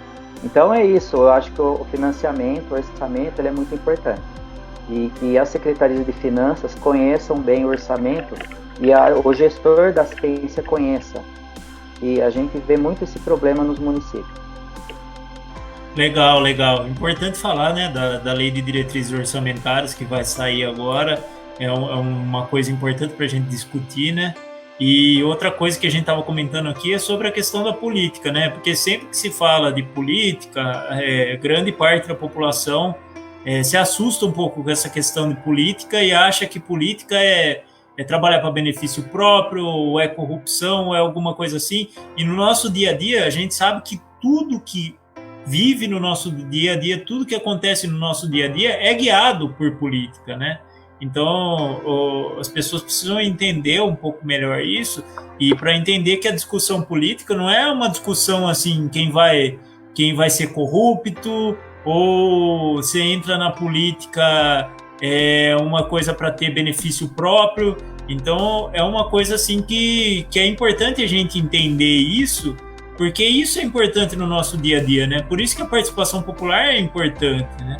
Então é isso, eu acho que o financiamento, o orçamento, ele é muito importante. E que as secretarias de finanças conheçam bem o orçamento e o gestor da assistência conheça. E a gente vê muito esse problema nos municípios. Legal, legal. Importante falar, né, da lei de diretrizes orçamentárias que vai sair agora. É uma coisa importante para a gente discutir, né? E outra coisa que a gente estava comentando aqui é sobre a questão da política, né? Porque sempre que se fala de política, grande parte da população se assusta um pouco com essa questão de política e acha que política é trabalhar para benefício próprio, ou é corrupção, ou é alguma coisa assim. E no nosso dia a dia, a gente sabe que tudo que vive no nosso dia a dia, tudo que acontece no nosso dia a dia é guiado por política, né? Então, as pessoas precisam entender um pouco melhor isso, e para entender que a discussão política não é uma discussão assim, quem vai ser corrupto, ou você entra na política uma coisa para ter benefício próprio. Então, é uma coisa assim que é importante a gente entender isso, porque isso é importante no nosso dia a dia, né? Por isso que a participação popular é importante, né?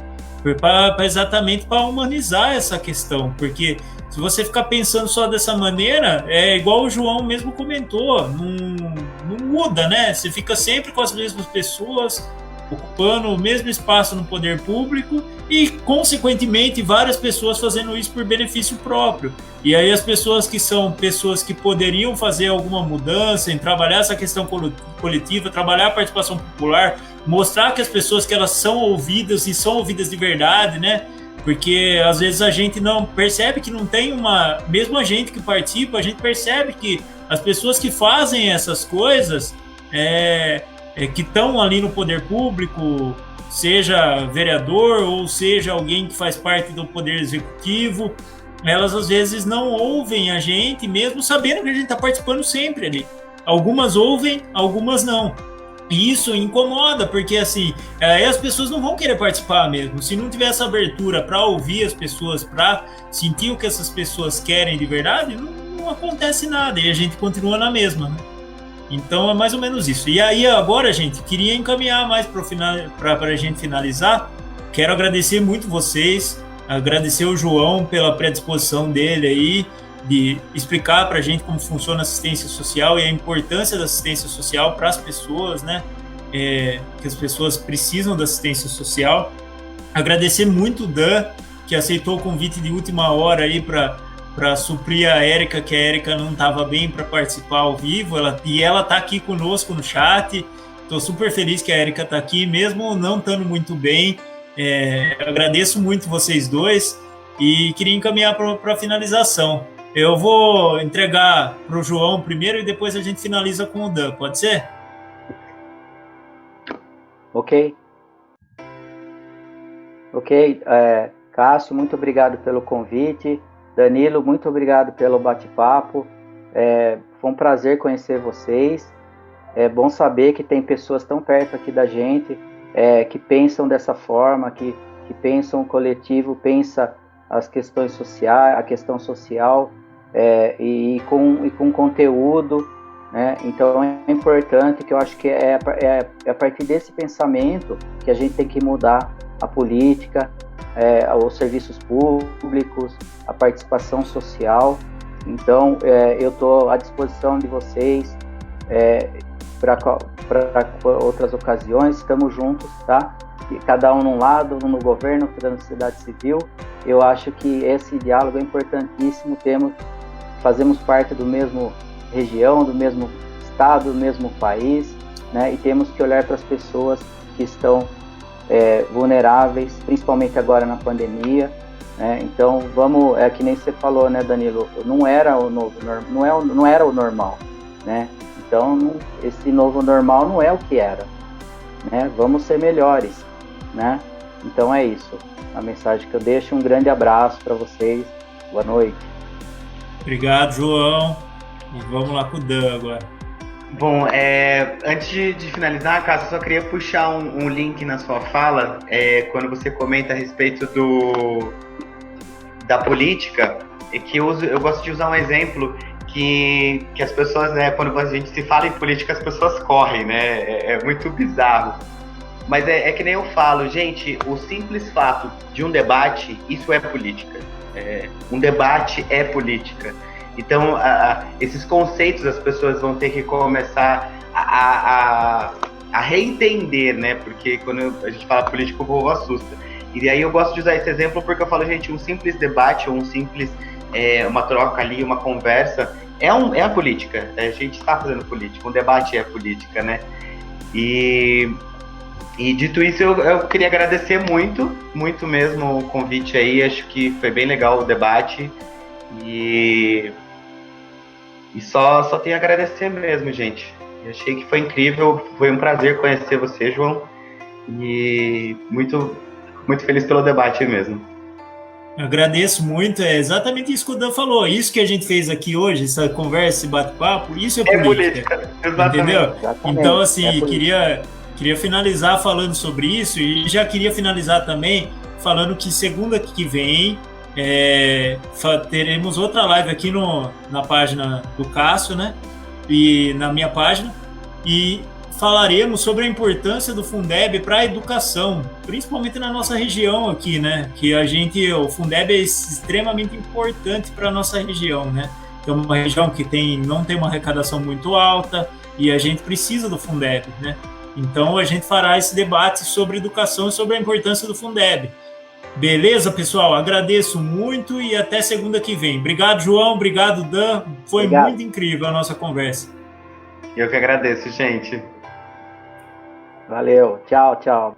Exatamente para humanizar essa questão, porque se você ficar pensando só dessa maneira, é igual o João mesmo comentou, não muda, né? Você fica sempre com as mesmas pessoas, ocupando o mesmo espaço no poder público e, consequentemente, várias pessoas fazendo isso por benefício próprio. E aí as pessoas que são pessoas que poderiam fazer alguma mudança, em trabalhar essa questão coletiva, trabalhar a participação popular, mostrar que as pessoas que elas são ouvidas e são ouvidas de verdade, né? Porque às vezes a gente não percebe que não tem mesmo a gente que participa, a gente percebe que as pessoas que fazem essas coisas que estão ali no poder público, seja vereador ou seja alguém que faz parte do poder executivo, elas às vezes não ouvem a gente, mesmo sabendo que a gente está participando sempre ali. Algumas ouvem, algumas não. E isso incomoda, porque assim, aí as pessoas não vão querer participar mesmo. Se não tiver essa abertura para ouvir as pessoas, para sentir o que essas pessoas querem de verdade, não acontece nada e a gente continua na mesma, né? Então é mais ou menos isso. E aí agora, gente, queria encaminhar mais para a gente finalizar. Quero agradecer muito vocês, agradecer o João pela predisposição dele aí, de explicar para a gente como funciona a assistência social e a importância da assistência social para as pessoas, né? Que as pessoas precisam da assistência social. Agradecer muito o Dan, que aceitou o convite de última hora aí para suprir a Érica, que a Érica não estava bem para participar ao vivo, e ela está aqui conosco no chat. Estou super feliz que a Érica está aqui, mesmo não estando muito bem. Agradeço muito vocês dois e queria encaminhar para a finalização. Eu vou entregar para o João primeiro e depois a gente finaliza com o Dan, pode ser? Ok. Cássio, muito obrigado pelo convite. Danilo, muito obrigado pelo bate-papo. Foi um prazer conhecer vocês. É bom saber que tem pessoas tão perto aqui da gente que pensam dessa forma, que pensam o coletivo, pensa as questões sociais, a questão social e com conteúdo, né? Então é importante, que eu acho que é a partir desse pensamento que a gente tem que mudar a política, os serviços públicos, a participação social. Então, eu estou à disposição de vocês para outras ocasiões, estamos juntos, tá? E cada um num lado, um no governo, outro na sociedade civil. Eu acho que esse diálogo é importantíssimo, fazemos parte do mesmo região, do mesmo estado, do mesmo país, né? E temos que olhar para as pessoas que estão vulneráveis, principalmente agora na pandemia, né? Então, que nem você falou, né, Danilo, não era o normal, né? Então, esse novo normal não é o que era, né? Vamos ser melhores, né? Então é isso, a mensagem que eu deixo. Um grande abraço para vocês, boa noite. Obrigado, João, e vamos lá com o Dan agora. Bom, antes de finalizar, Cássio, eu só queria puxar um link na sua fala, quando você comenta a respeito da política, que eu gosto de usar um exemplo que as pessoas, né, quando a gente se fala em política, as pessoas correm, né, é muito bizarro. Mas é que nem eu falo, gente, o simples fato de um debate, isso é política. Um debate é política. Então, esses conceitos as pessoas vão ter que começar a reentender, né? Porque quando a gente fala política, o povo assusta. E aí eu gosto de usar esse exemplo porque eu falo, gente, um simples debate ou uma troca ali, uma conversa, é a política. A gente está fazendo política, um debate é política, né? E dito isso, eu queria agradecer muito, muito mesmo o convite aí. Acho que foi bem legal o debate. E só tenho a agradecer mesmo, gente. Eu achei que foi incrível, foi um prazer conhecer você, João. E muito, muito feliz pelo debate mesmo. Eu agradeço muito, é exatamente isso que o Dan falou. Isso que a gente fez aqui hoje, essa conversa, esse bate-papo, isso é política. Exatamente. Entendeu? Exatamente. Então, assim, queria finalizar falando sobre isso e já queria finalizar também falando que segunda que vem teremos outra live aqui na página do Cássio, né? E na minha página, e falaremos sobre a importância do Fundeb para a educação, principalmente na nossa região aqui, né? Que o Fundeb é extremamente importante para a nossa região, né? É uma região que não tem uma arrecadação muito alta e a gente precisa do Fundeb, né? Então a gente fará esse debate sobre educação e sobre a importância do Fundeb. Beleza, pessoal? Agradeço muito e até segunda que vem. Obrigado, João. Obrigado, Dan. Foi muito incrível a nossa conversa. Eu que agradeço, gente. Valeu. Tchau, tchau.